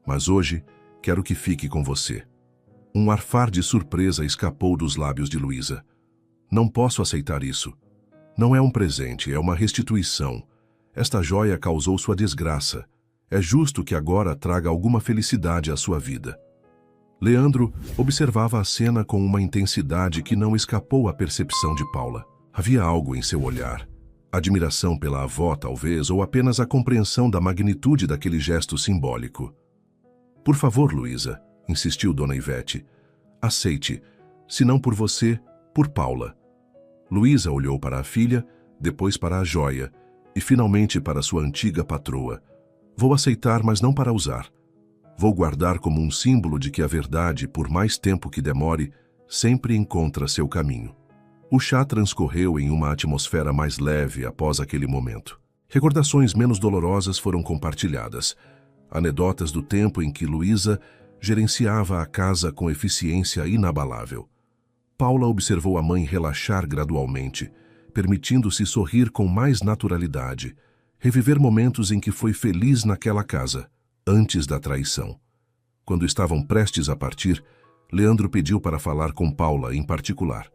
Mas hoje, quero que fique com você." Um arfar de surpresa escapou dos lábios de Luísa. "Não posso aceitar isso. Não é um presente, é uma restituição. Esta joia causou sua desgraça. É justo que agora traga alguma felicidade à sua vida." Leandro observava a cena com uma intensidade que não escapou à percepção de Paula. Havia algo em seu olhar. Admiração pela avó, talvez, ou apenas a compreensão da magnitude daquele gesto simbólico. "Por favor, Luísa", insistiu Dona Ivete. "Aceite, se não por você, por Paula." Luísa olhou para a filha, depois para a joia, e finalmente para sua antiga patroa. "Vou aceitar, mas não para usar. Vou guardar como um símbolo de que a verdade, por mais tempo que demore, sempre encontra seu caminho." O chá transcorreu em uma atmosfera mais leve após aquele momento. Recordações menos dolorosas foram compartilhadas. Anedotas do tempo em que Luísa gerenciava a casa com eficiência inabalável. Paula observou a mãe relaxar gradualmente, permitindo-se sorrir com mais naturalidade, reviver momentos em que foi feliz naquela casa, antes da traição. Quando estavam prestes a partir, Leandro pediu para falar com Paula em particular.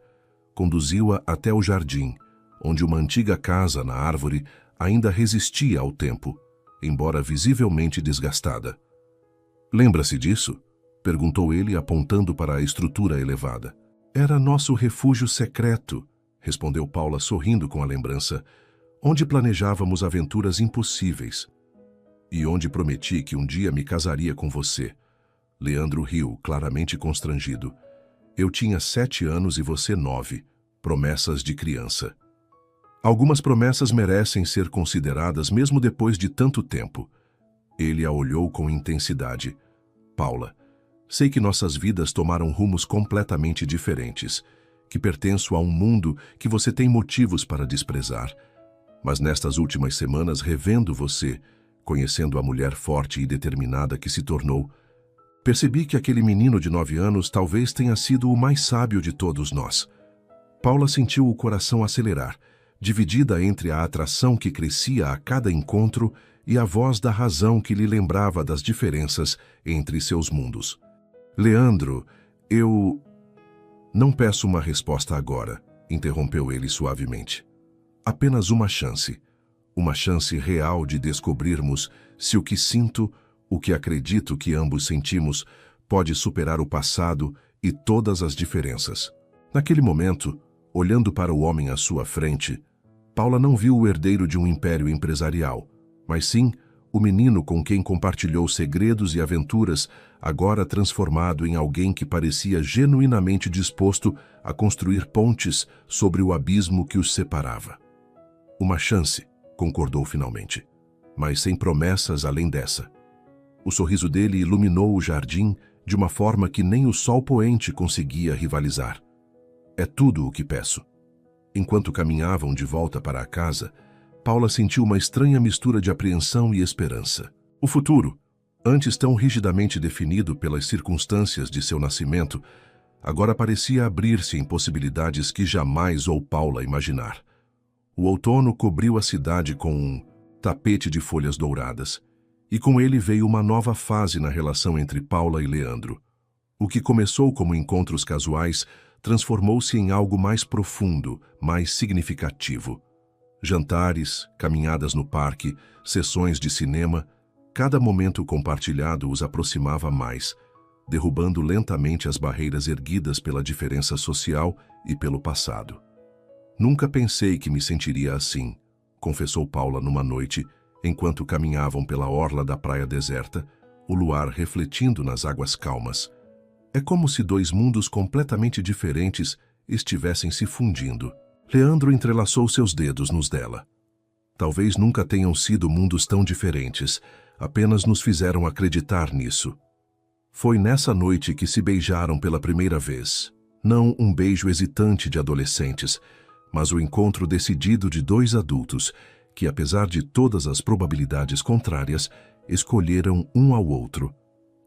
Conduziu-a até o jardim, onde uma antiga casa na árvore ainda resistia ao tempo, embora visivelmente desgastada. "Lembra-se disso?" perguntou ele, apontando para a estrutura elevada. "Era nosso refúgio secreto", respondeu Paula sorrindo com a lembrança, "onde planejávamos aventuras impossíveis. E onde prometi que um dia me casaria com você." Leandro riu, claramente constrangido. "Eu tinha 7 anos e você 9. Promessas de criança." "Algumas promessas merecem ser consideradas mesmo depois de tanto tempo." Ele a olhou com intensidade. "Paula, sei que nossas vidas tomaram rumos completamente diferentes, que pertenço a um mundo que você tem motivos para desprezar. Mas nestas últimas semanas, revendo você, conhecendo a mulher forte e determinada que se tornou, percebi que aquele menino de 9 anos talvez tenha sido o mais sábio de todos nós." Paula sentiu o coração acelerar, dividida entre a atração que crescia a cada encontro e a voz da razão que lhe lembrava das diferenças entre seus mundos. "Leandro, eu não peço uma resposta agora", interrompeu ele suavemente. Apenas uma chance. Uma chance real de descobrirmos se o que sinto, o que acredito que ambos sentimos, pode superar o passado e todas as diferenças. Naquele momento, olhando para o homem à sua frente, Paula não viu o herdeiro de um império empresarial, mas sim o menino com quem compartilhou segredos e aventuras, agora transformado em alguém que parecia genuinamente disposto a construir pontes sobre o abismo que os separava. Uma chance, concordou finalmente, mas sem promessas além dessa. O sorriso dele iluminou o jardim de uma forma que nem o sol poente conseguia rivalizar. É tudo o que peço. Enquanto caminhavam de volta para a casa, Paula sentiu uma estranha mistura de apreensão e esperança. O futuro, antes tão rigidamente definido pelas circunstâncias de seu nascimento, agora parecia abrir-se em possibilidades que jamais ousou Paula imaginar. O outono cobriu a cidade com um tapete de folhas douradas, e com ele veio uma nova fase na relação entre Paula e Leandro. O que começou como encontros casuais transformou-se em algo mais profundo, mais significativo. Jantares, caminhadas no parque, sessões de cinema, cada momento compartilhado os aproximava mais, derrubando lentamente as barreiras erguidas pela diferença social e pelo passado. Nunca pensei que me sentiria assim, confessou Paula numa noite, enquanto caminhavam pela orla da praia deserta, o luar refletindo nas águas calmas. É como se dois mundos completamente diferentes estivessem se fundindo. Leandro entrelaçou seus dedos nos dela. Talvez nunca tenham sido mundos tão diferentes, apenas nos fizeram acreditar nisso. Foi nessa noite que se beijaram pela primeira vez. Não um beijo hesitante de adolescentes, mas o encontro decidido de dois adultos que, apesar de todas as probabilidades contrárias, escolheram um ao outro.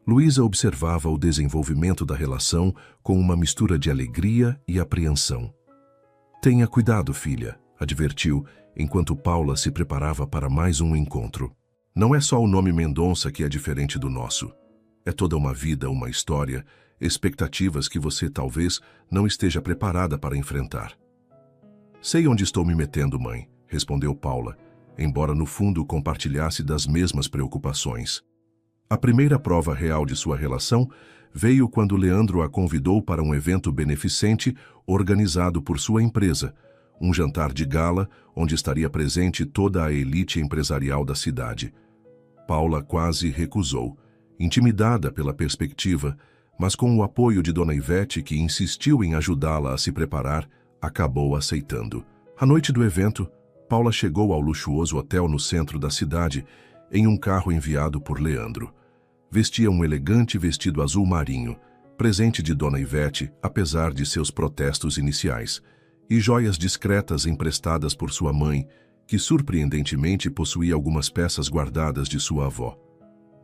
Luísa observava o desenvolvimento da relação com uma mistura de alegria e apreensão. Tenha cuidado, filha, advertiu, enquanto Paula se preparava para mais um encontro. Não é só o nome Mendonça que é diferente do nosso. É toda uma vida, uma história, expectativas que você talvez não esteja preparada para enfrentar. Sei onde estou me metendo, mãe, respondeu Paula, embora no fundo compartilhasse das mesmas preocupações. A primeira prova real de sua relação veio quando Leandro a convidou para um evento beneficente organizado por sua empresa, um jantar de gala onde estaria presente toda a elite empresarial da cidade. Paula quase recusou, intimidada pela perspectiva, mas com o apoio de Dona Ivete, que insistiu em ajudá-la a se preparar, acabou aceitando. À noite do evento, Paula chegou ao luxuoso hotel no centro da cidade em um carro enviado por Leandro. Vestia um elegante vestido azul marinho, presente de Dona Ivete, apesar de seus protestos iniciais, e joias discretas emprestadas por sua mãe, que surpreendentemente possuía algumas peças guardadas de sua avó.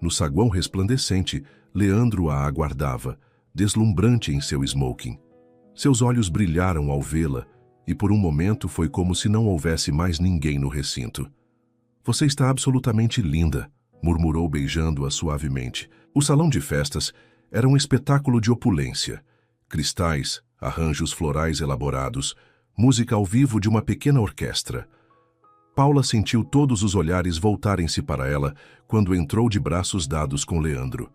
No saguão resplandecente, Leandro a aguardava, deslumbrante em seu smoking. Seus olhos brilharam ao vê-la, e por um momento foi como se não houvesse mais ninguém no recinto. Você está absolutamente linda, murmurou beijando-a suavemente. O salão de festas era um espetáculo de opulência. Cristais, arranjos florais elaborados, música ao vivo de uma pequena orquestra. Paula sentiu todos os olhares voltarem-se para ela quando entrou de braços dados com Leandro.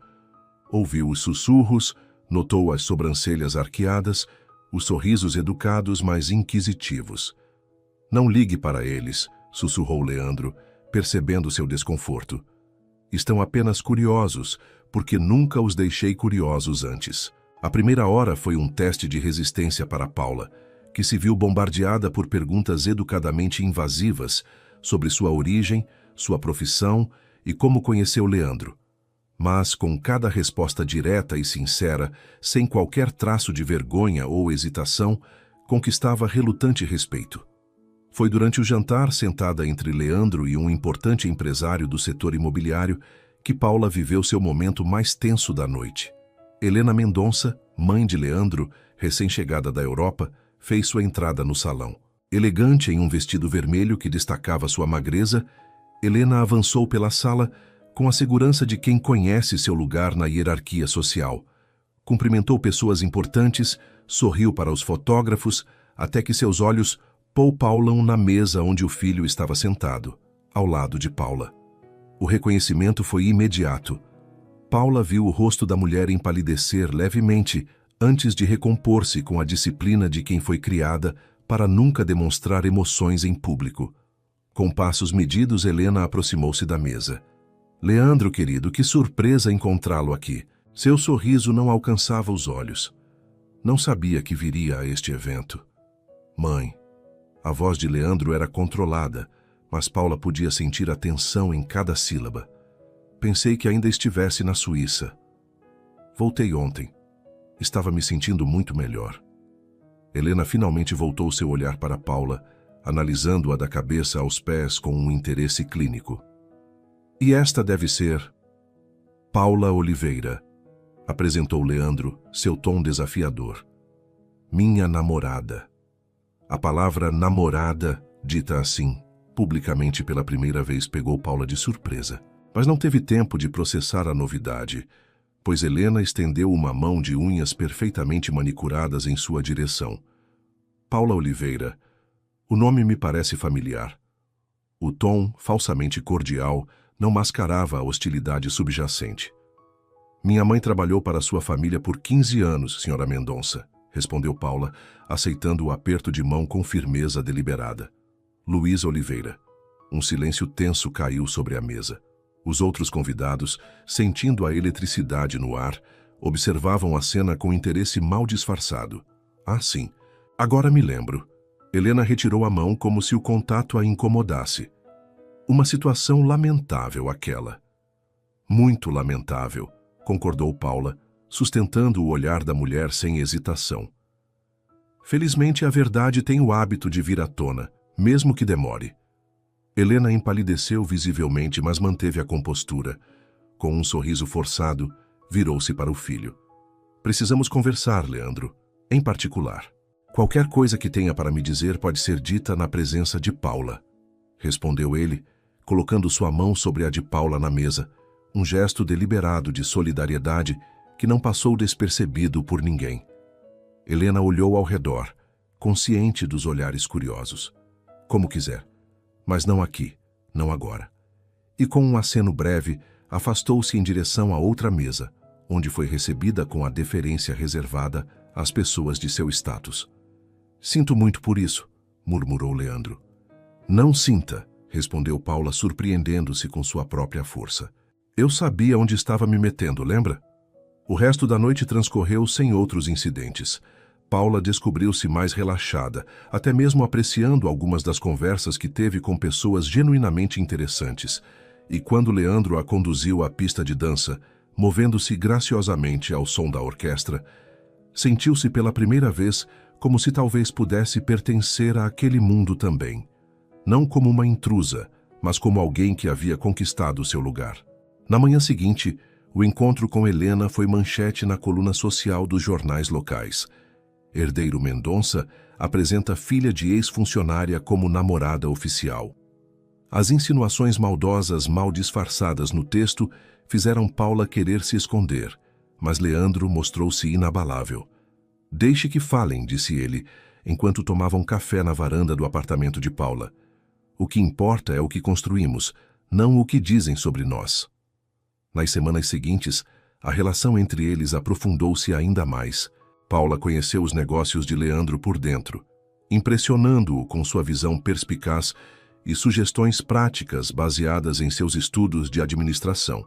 Ouviu os sussurros, notou as sobrancelhas arqueadas, os sorrisos educados, mas inquisitivos. Não ligue para eles, sussurrou Leandro, percebendo seu desconforto. Estão apenas curiosos, porque nunca os deixei curiosos antes. A primeira hora foi um teste de resistência para Paula, que se viu bombardeada por perguntas educadamente invasivas sobre sua origem, sua profissão e como conheceu Leandro. Mas, com cada resposta direta e sincera, sem qualquer traço de vergonha ou hesitação, conquistava relutante respeito. Foi durante o jantar, sentada entre Leandro e um importante empresário do setor imobiliário, que Paula viveu seu momento mais tenso da noite. Helena Mendonça, mãe de Leandro, recém-chegada da Europa, fez sua entrada no salão. Elegante em um vestido vermelho que destacava sua magreza, Helena avançou pela sala com a segurança de quem conhece seu lugar na hierarquia social. Cumprimentou pessoas importantes, sorriu para os fotógrafos, até que seus olhos poupalam na mesa onde o filho estava sentado, ao lado de Paula. O reconhecimento foi imediato. Paula viu o rosto da mulher empalidecer levemente antes de recompor-se com a disciplina de quem foi criada para nunca demonstrar emoções em público. Com passos medidos, Helena aproximou-se da mesa. Leandro, querido, que surpresa encontrá-lo aqui. Seu sorriso não alcançava os olhos. Não sabia que viria a este evento. Mãe. A voz de Leandro era controlada, mas Paula podia sentir a tensão em cada sílaba. Pensei que ainda estivesse na Suíça. Voltei ontem. Estava me sentindo muito melhor. Helena finalmente voltou seu olhar para Paula, analisando-a da cabeça aos pés com um interesse clínico. E esta deve ser Paula Oliveira, apresentou Leandro, seu tom desafiador. Minha namorada. A palavra namorada, dita assim, publicamente pela primeira vez, pegou Paula de surpresa. Mas não teve tempo de processar a novidade, pois Helena estendeu uma mão de unhas perfeitamente manicuradas em sua direção. Paula Oliveira. O nome me parece familiar. O tom, falsamente cordial, não mascarava a hostilidade subjacente. Minha mãe trabalhou para sua família por 15 anos, senhora Mendonça, respondeu Paula, aceitando o aperto de mão com firmeza deliberada. Luiz Oliveira. Um silêncio tenso caiu sobre a mesa. Os outros convidados, sentindo a eletricidade no ar, observavam a cena com interesse mal disfarçado. Ah, sim. Agora me lembro. Helena retirou a mão como se o contato a incomodasse. Uma situação lamentável aquela. Muito lamentável, concordou Paula, sustentando o olhar da mulher sem hesitação. Felizmente a verdade tem o hábito de vir à tona, mesmo que demore. Helena empalideceu visivelmente, mas manteve a compostura. Com um sorriso forçado, virou-se para o filho. Precisamos conversar, Leandro, em particular. Qualquer coisa que tenha para me dizer pode ser dita na presença de Paula, respondeu ele, colocando sua mão sobre a de Paula na mesa, um gesto deliberado de solidariedade que não passou despercebido por ninguém. Helena olhou ao redor, consciente dos olhares curiosos. Como quiser, mas não aqui, não agora. E com um aceno breve, afastou-se em direção a outra mesa, onde foi recebida com a deferência reservada às pessoas de seu status. Sinto muito por isso, murmurou Leandro. Não sinta, respondeu Paula, surpreendendo-se com sua própria força. Eu sabia onde estava me metendo, lembra? O resto da noite transcorreu sem outros incidentes. Paula descobriu-se mais relaxada, até mesmo apreciando algumas das conversas que teve com pessoas genuinamente interessantes. E quando Leandro a conduziu à pista de dança, movendo-se graciosamente ao som da orquestra, sentiu-se pela primeira vez como se talvez pudesse pertencer àquele mundo também. Não como uma intrusa, mas como alguém que havia conquistado seu lugar. Na manhã seguinte, o encontro com Helena foi manchete na coluna social dos jornais locais. Herdeiro Mendonça apresenta filha de ex-funcionária como namorada oficial. As insinuações maldosas mal disfarçadas no texto fizeram Paula querer se esconder, mas Leandro mostrou-se inabalável. Deixe que falem, disse ele, enquanto tomavam café na varanda do apartamento de Paula. O que importa é o que construímos, não o que dizem sobre nós. Nas semanas seguintes, a relação entre eles aprofundou-se ainda mais. Paula conheceu os negócios de Leandro por dentro, impressionando-o com sua visão perspicaz e sugestões práticas baseadas em seus estudos de administração.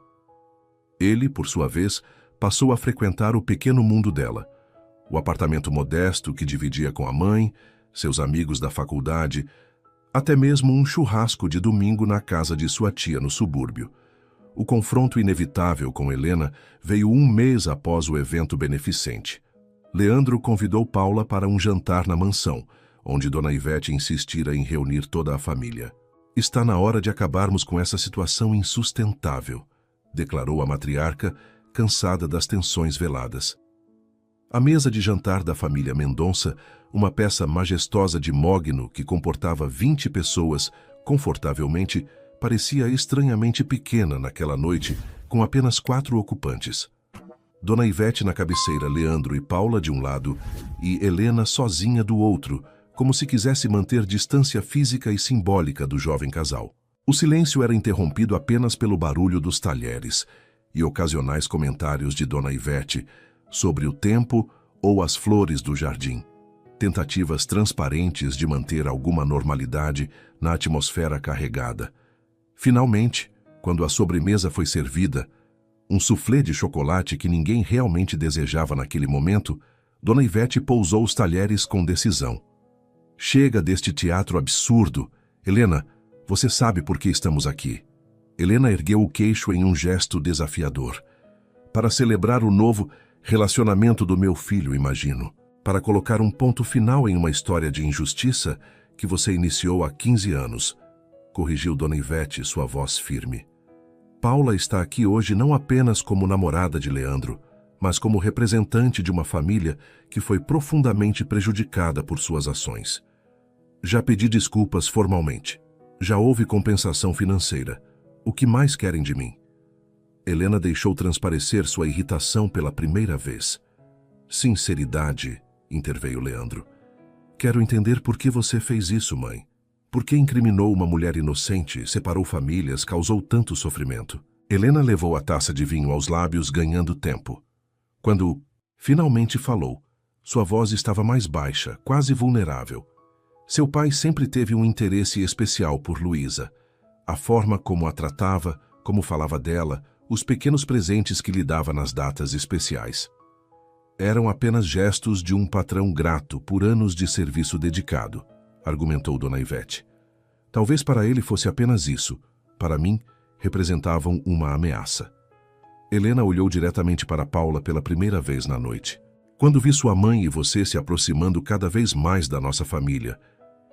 Ele, por sua vez, passou a frequentar o pequeno mundo dela, o apartamento modesto que dividia com a mãe, seus amigos da faculdade, até mesmo um churrasco de domingo na casa de sua tia no subúrbio. O confronto inevitável com Helena veio um mês após o evento beneficente. Leandro convidou Paula para um jantar na mansão, onde Dona Ivete insistira em reunir toda a família. Está na hora de acabarmos com essa situação insustentável, declarou a matriarca, cansada das tensões veladas. A mesa de jantar da família Mendonça, uma peça majestosa de mogno que comportava 20 pessoas, confortavelmente, parecia estranhamente pequena naquela noite, com apenas 4 ocupantes. Dona Ivete na cabeceira, Leandro e Paula de um lado, e Helena sozinha do outro, como se quisesse manter distância física e simbólica do jovem casal. O silêncio era interrompido apenas pelo barulho dos talheres e ocasionais comentários de Dona Ivete sobre o tempo ou as flores do jardim. Tentativas transparentes de manter alguma normalidade na atmosfera carregada. Finalmente, quando a sobremesa foi servida, um soufflé de chocolate que ninguém realmente desejava naquele momento, Dona Ivete pousou os talheres com decisão. Chega deste teatro absurdo. Helena, você sabe por que estamos aqui. Helena ergueu o queixo em um gesto desafiador. Para celebrar o novo relacionamento do meu filho, imagino. Para colocar um ponto final em uma história de injustiça que você iniciou há 15 anos. Corrigiu Dona Ivete, sua voz firme. Paula está aqui hoje não apenas como namorada de Leandro, mas como representante de uma família que foi profundamente prejudicada por suas ações. Já pedi desculpas formalmente. Já houve compensação financeira. O que mais querem de mim? Helena deixou transparecer sua irritação pela primeira vez. Sinceridade, interveio Leandro. Quero entender por que você fez isso, mãe. Por que incriminou uma mulher inocente, separou famílias, causou tanto sofrimento? Helena levou a taça de vinho aos lábios, ganhando tempo. Quando finalmente falou, sua voz estava mais baixa, quase vulnerável. Seu pai sempre teve um interesse especial por Luísa. A forma como a tratava, como falava dela, os pequenos presentes que lhe dava nas datas especiais. Eram apenas gestos de um patrão grato por anos de serviço dedicado, argumentou Dona Ivete. Talvez para ele fosse apenas isso. Para mim, representavam uma ameaça. Helena olhou diretamente para Paula pela primeira vez na noite. Quando vi sua mãe e você se aproximando cada vez mais da nossa família,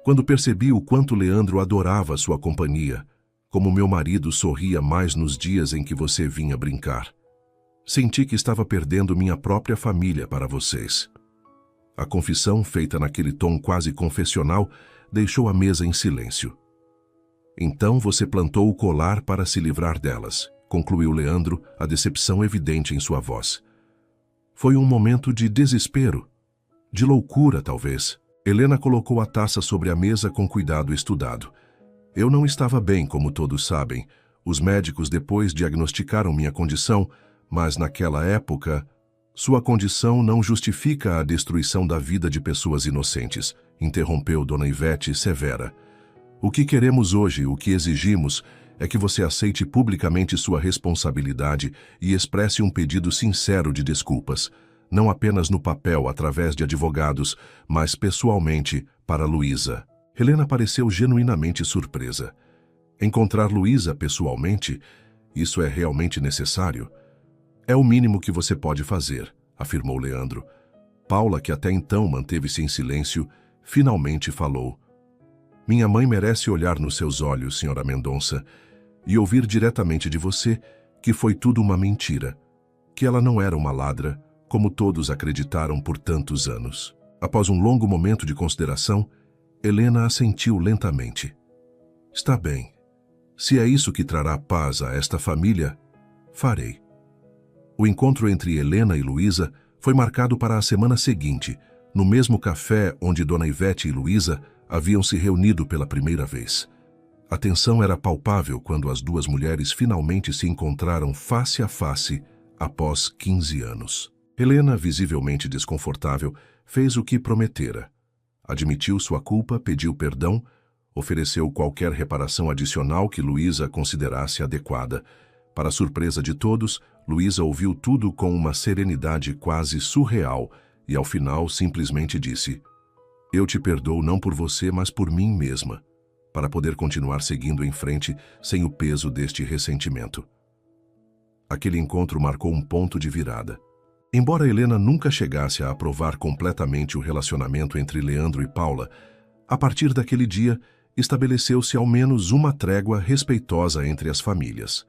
quando percebi o quanto Leandro adorava sua companhia, como meu marido sorria mais nos dias em que você vinha brincar, senti que estava perdendo minha própria família para vocês. A confissão, feita naquele tom quase confessional, deixou a mesa em silêncio. Então você plantou o colar para se livrar delas, concluiu Leandro, a decepção evidente em sua voz. Foi um momento de desespero, de loucura talvez. Helena colocou a taça sobre a mesa com cuidado estudado. Eu não estava bem, como todos sabem. Os médicos depois diagnosticaram minha condição, mas naquela época, sua condição não justifica a destruição da vida de pessoas inocentes, interrompeu Dona Ivete severa. O que queremos hoje, o que exigimos, é que você aceite publicamente sua responsabilidade e expresse um pedido sincero de desculpas, não apenas no papel através de advogados, mas pessoalmente para Luísa. Helena pareceu genuinamente surpresa. Encontrar Luísa pessoalmente? Isso é realmente necessário? É o mínimo que você pode fazer, afirmou Leandro. Paula, que até então manteve-se em silêncio, finalmente falou. Minha mãe merece olhar nos seus olhos, senhora Mendonça, e ouvir diretamente de você que foi tudo uma mentira, que ela não era uma ladra, como todos acreditaram por tantos anos. Após um longo momento de consideração, Helena assentiu lentamente. Está bem. Se é isso que trará paz a esta família, farei. O encontro entre Helena e Luísa foi marcado para a semana seguinte, no mesmo café onde Dona Ivete e Luísa haviam se reunido pela primeira vez. A tensão era palpável quando as duas mulheres finalmente se encontraram face a face após 15 anos. Helena, visivelmente desconfortável, fez o que prometera. Admitiu sua culpa, pediu perdão, ofereceu qualquer reparação adicional que Luísa considerasse adequada. Para surpresa de todos, Luísa ouviu tudo com uma serenidade quase surreal e, ao final, simplesmente disse: Eu te perdoo não por você, mas por mim mesma, para poder continuar seguindo em frente sem o peso deste ressentimento. Aquele encontro marcou um ponto de virada. Embora Helena nunca chegasse a aprovar completamente o relacionamento entre Leandro e Paula, a partir daquele dia, estabeleceu-se ao menos uma trégua respeitosa entre as famílias.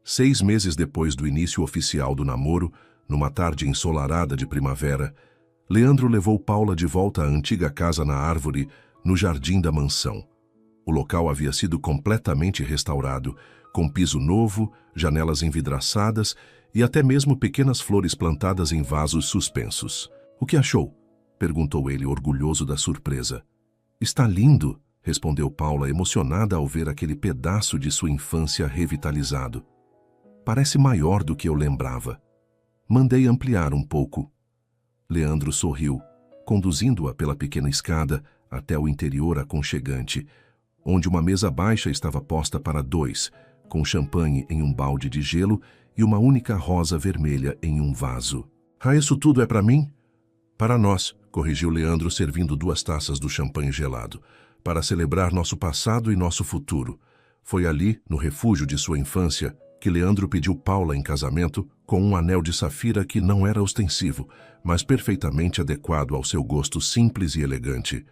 6 meses depois do início oficial do namoro, numa tarde ensolarada de primavera, Leandro levou Paula de volta à antiga casa na árvore, no jardim da mansão. O local havia sido completamente restaurado, com piso novo, janelas envidraçadas e até mesmo pequenas flores plantadas em vasos suspensos. O que achou? Perguntou ele, orgulhoso da surpresa. Está lindo, respondeu Paula, emocionada ao ver aquele pedaço de sua infância revitalizado. Parece maior do que eu lembrava. Mandei ampliar um pouco. Leandro sorriu, conduzindo-a pela pequena escada até o interior aconchegante, onde uma mesa baixa estava posta para dois, com champanhe em um balde de gelo e uma única rosa vermelha em um vaso. Ah, isso tudo é para mim? Para nós, corrigiu Leandro, servindo 2 taças do champanhe gelado, para celebrar nosso passado e nosso futuro. Foi ali, no refúgio de sua infância, que Leandro pediu Paula em casamento com um anel de safira que não era ostensivo, mas perfeitamente adequado ao seu gosto simples e elegante.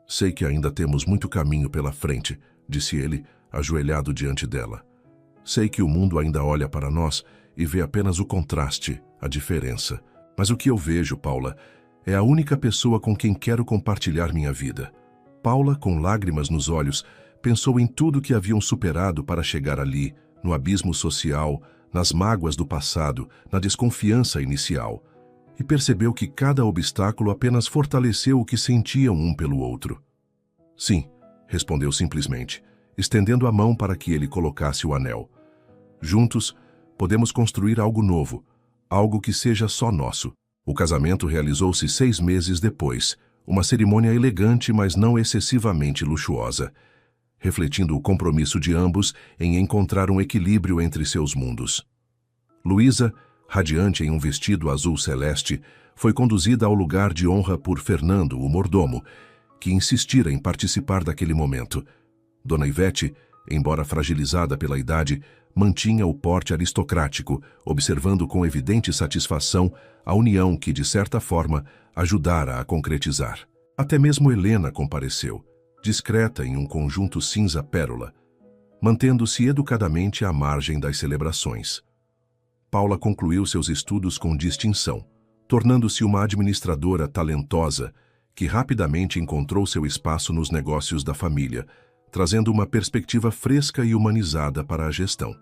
Sei que ainda temos muito caminho pela frente, disse ele, ajoelhado diante dela. Sei que o mundo ainda olha para nós e vê apenas o contraste, a diferença. Mas o que eu vejo, Paula, é a única pessoa com quem quero compartilhar minha vida. Paula, com lágrimas nos olhos, pensou em tudo que haviam superado para chegar ali, no abismo social, nas mágoas do passado, na desconfiança inicial, e percebeu que cada obstáculo apenas fortaleceu o que sentiam um pelo outro. Sim, respondeu simplesmente, estendendo a mão para que ele colocasse o anel. Juntos, podemos construir algo novo, algo que seja só nosso. O casamento realizou-se 6 meses depois, uma cerimônia elegante, mas não excessivamente luxuosa, refletindo o compromisso de ambos em encontrar um equilíbrio entre seus mundos. Luísa, radiante em um vestido azul celeste, foi conduzida ao lugar de honra por Fernando, o mordomo, que insistira em participar daquele momento. Dona Ivete, embora fragilizada pela idade, mantinha o porte aristocrático, observando com evidente satisfação a união que, de certa forma, ajudara a concretizar. Até mesmo Helena compareceu, discreta em um conjunto cinza pérola, mantendo-se educadamente à margem das celebrações. Paula concluiu seus estudos com distinção, tornando-se uma administradora talentosa que rapidamente encontrou seu espaço nos negócios da família, trazendo uma perspectiva fresca e humanizada para a gestão.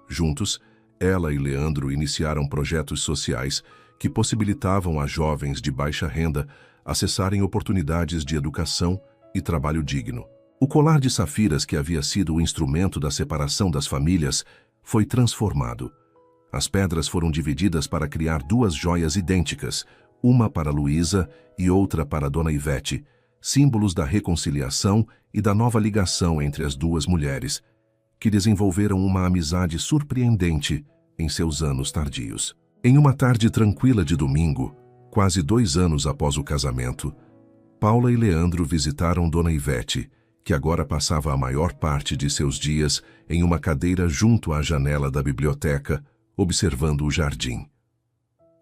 Juntos, ela e Leandro iniciaram projetos sociais que possibilitavam a jovens de baixa renda acessarem oportunidades de educação e trabalho digno. O colar de safiras que havia sido o instrumento da separação das famílias foi transformado. As pedras foram divididas para criar 2 joias idênticas, uma para Luísa e outra para Dona Ivete, símbolos da reconciliação e da nova ligação entre as 2 mulheres, que desenvolveram uma amizade surpreendente em seus anos tardios. Em uma tarde tranquila de domingo, quase 2 anos após o casamento, Paula e Leandro visitaram Dona Ivete, que agora passava a maior parte de seus dias em uma cadeira junto à janela da biblioteca, observando o jardim.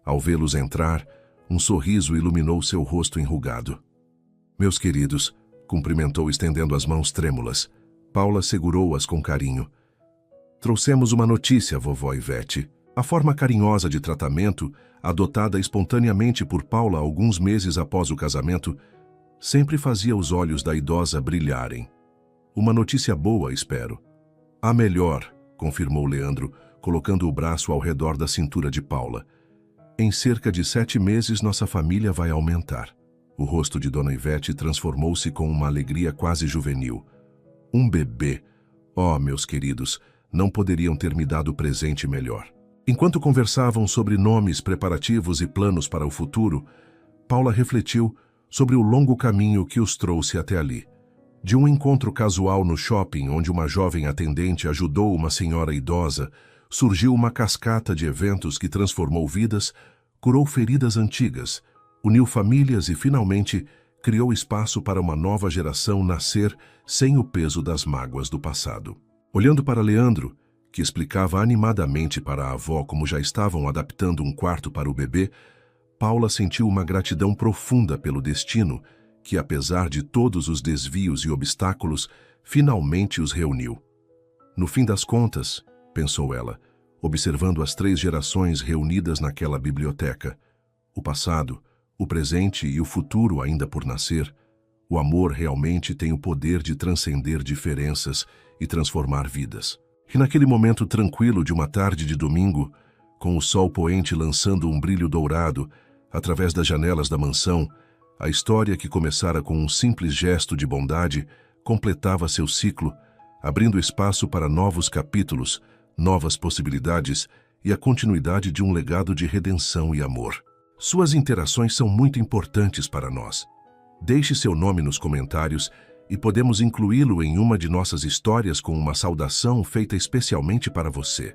Ao vê-los entrar, um sorriso iluminou seu rosto enrugado. Meus queridos, cumprimentou estendendo as mãos trêmulas. Paula segurou-as com carinho. Trouxemos uma notícia, vovó Ivete. A forma carinhosa de tratamento, adotada espontaneamente por Paula alguns meses após o casamento, sempre fazia os olhos da idosa brilharem. Uma notícia boa, espero. A melhor, confirmou Leandro, colocando o braço ao redor da cintura de Paula. Em cerca de 7 meses, nossa família vai aumentar. O rosto de Dona Ivete transformou-se com uma alegria quase juvenil. Um bebê. Oh, meus queridos, não poderiam ter me dado presente melhor. Enquanto conversavam sobre nomes, preparativos e planos para o futuro, Paula refletiu sobre o longo caminho que os trouxe até ali. De um encontro casual no shopping, onde uma jovem atendente ajudou uma senhora idosa, surgiu uma cascata de eventos que transformou vidas, curou feridas antigas, uniu famílias e, finalmente, criou espaço para uma nova geração nascer sem o peso das mágoas do passado. Olhando para Leandro, que explicava animadamente para a avó como já estavam adaptando um quarto para o bebê, Paula sentiu uma gratidão profunda pelo destino que, apesar de todos os desvios e obstáculos, finalmente os reuniu. No fim das contas, pensou ela, observando as 3 gerações reunidas naquela biblioteca, o passado, o presente e o futuro ainda por nascer, o amor realmente tem o poder de transcender diferenças e transformar vidas. E naquele momento tranquilo de uma tarde de domingo, com o sol poente lançando um brilho dourado através das janelas da mansão, A história que começara com um simples gesto de bondade completava seu ciclo, abrindo espaço para novos capítulos, novas possibilidades e a continuidade de um legado de redenção e amor. Suas interações são muito importantes para nós. Deixe seu nome nos comentários e podemos incluí-lo em uma de nossas histórias com uma saudação feita especialmente para você.